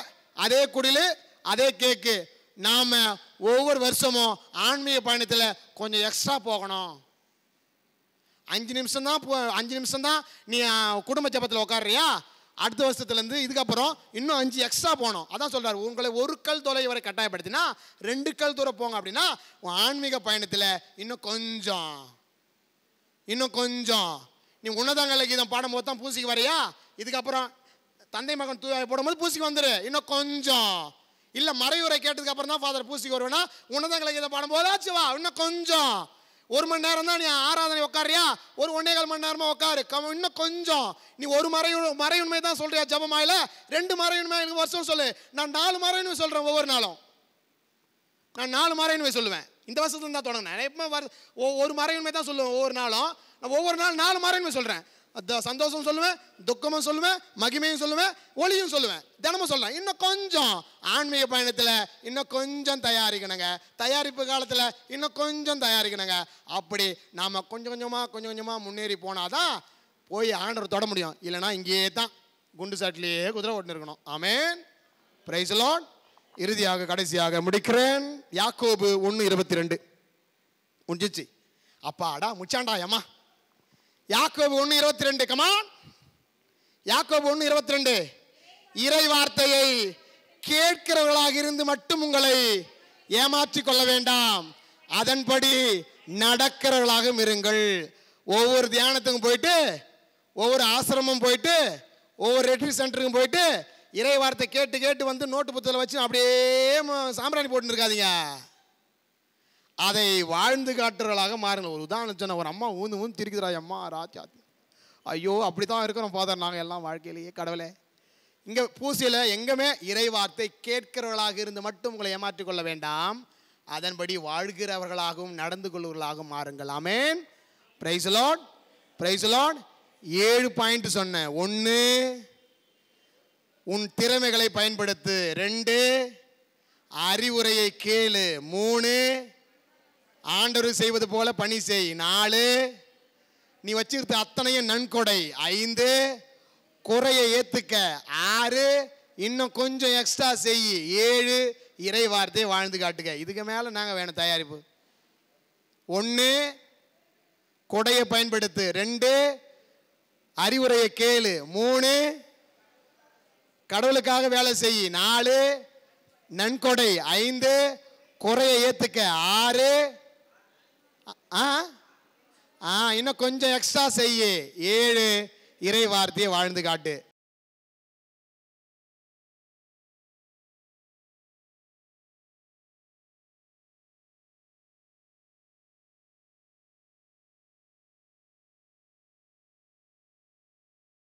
அதே குடில், அதே கேக்கு. நாம் ஒவ்வொரு வருஷமும் ஆன்மீக பயணத்தில் கொஞ்சம் எக்ஸ்ட்ரா போகணும். 5 நிமிஷம் தான் நீ குடும்ப ஜெபத்தில் உட்கார்றியா, அடுத்த வருஷத்துலேருந்து இதுக்கப்புறம் இன்னும் 5 எக்ஸ்ட்ரா போகணும். அதான் சொல்கிறார், உங்களை 1 கல் தொலை வரை கட்டாயப்படுத்தினா 2 கல் தூரம் போங்க. அப்படின்னா ஆன்மீக பயணத்தில் இன்னும் கொஞ்சம் நீ உன்னதங்கள கீதம் பாடும்போது தான் பூசிக்கு வரையா, இதுக்கப்புறம் தந்தை மகன் தூய போடும்போது பூசிக்கு வந்துரு. இன்னும் கொஞ்சம் இல்லை, மறைவுரை கேட்டதுக்கு அப்புறம் தான் ஃபாதர் பூசிக்கு வருவேன்னா உன்னதங்கள கீதம் பாடும்போது ஆச்சு வா, இன்னும் கொஞ்சம். 1 மணி நேரம் தான் நீ ஆராதனை உட்காரியா, ஒரு 1.25 மணி நேரமா உட்காரு. இன்னும் கொஞ்சம். நீ ஒரு மறையுண்மை தான் சொல்றியா ஜபமாயில, 2 மறையுண்மை எனக்கு வருஷம் சொல்லு. நான் 4 மறையுண்மை சொல்றேன். ஒவ்வொரு நாளும் நான் 4 மறையுண்மை சொல்லுவேன். இந்த வருஷத்துல தான் தொடங்கினேன். எப்பவுமே ஒரு மறையுண்மை தான் சொல்லுவேன் ஒவ்வொரு நாளும். நான் ஒவ்வொரு நாள் 4 மறையுண்மை சொல்றேன். சந்தோஷம் சொல்லுவேன், துக்கமும் சொல்லுவேன், மகிமையும் சொல்லுவேன், ஒளியும் சொல்லுவேன், தினமும் சொல்லுவேன். இன்னும் கொஞ்சம் ஆன்மீக பயணத்தில் இன்னும் கொஞ்சம் தயாரிக்கணுங்க. தயாரிப்பு காலத்தில் இன்னும் கொஞ்சம் தயாரிக்கணுங்க. அப்படி நாம் கொஞ்சம் கொஞ்சமாக முன்னேறி போனாதான் போய் ஆண்டவர் தொட முடியும். இல்லைனா இங்கேயே தான் குண்டு சாட்டிலேயே குதிரை ஓட்டுன்னு இருக்கணும். ஆமென், பிரைஸ் தி லார்ட். இறுதியாக கடைசியாக முடிக்கிறேன். யாக்கோபு 1:22 முடிஞ்சிச்சு. அப்பாடா முச்சாண்டா அம்மா. யாக்கோபு 1:22. கமான், யாக்கோபு 1:22. இறை வார்த்தையை கேட்கிறவர்களாக இருந்து மட்டும் உங்களை ஏமாற்றிக் கொள்ள வேண்டாம், அதன்படி நடக்கிறவர்களாகவும் இருங்கள். ஒவ்வொரு தியானத்துக்கும் போயிட்டு, ஒவ்வொரு ஆசிரமம் போயிட்டு, ஒவ்வொரு ரெட்ரீட் சென்டருக்கும் போயிட்டு இறை வார்த்தை கேட்டு வந்து நோட்டு புத்தகத்தில் வச்சு அப்படியே சாம்பிராணி போட்டு இருக்காதீங்க. அதை வாழ்ந்து காட்டுறவர்களாக மாறுங்க. ஒரு உதாரணம் சொன்ன, ஒரு அம்மா ஊந்து திரிக்குதுரா அம்மா ராஜாத்தி, ஐயோ அப்படி தான் இருக்கிறோம் ஃபாதர் நாங்கள் எல்லாம் வாழ்க்கையிலேயே. கடவுளே, இங்கே பூசியில் எங்கேயுமே இறை வார்த்தை கேட்கிறவர்களாக இருந்து மட்டும் உங்களை ஏமாற்றிக் கொள்ள வேண்டாம், அதன்படி வாழ்கிறவர்களாகவும் நடந்து கொள்வர்களாகவும் மாறுங்கள். Amen, praise the Lord, praise the Lord. 7 point சொன்னேன். 1, உன் திறமைகளை பயன்படுத்து. 2, அறிவுரையை கேளு. 3, ஆண்டவர் செய்வது போல பணி செய். 4, நீ வச்சிருந்த அத்தனையும் நன்கொடை. 5, குறையை ஏத்துக்க. 6, இன்னும் கொஞ்சம் எக்ஸ்ட்ரா செய். 7, இறை வார்த்தையை வாழ்ந்து காட்டுக. இதுக்கு மேல நாங்க வேணும் தயாரிப்பு. 1, கொடையை பயன்படுத்து. 2, அறிவுரையை கேளு. 3, கடவுளுக்காக வேலை செய். 4, நன்கொடை. 5, குறையை ஏத்துக்க. 6, இன்னும் கொஞ்சம் எக்ஸ்ட்ரா செய்ய. 7, இறை வார்த்தையை வாழ்ந்து காட்டு.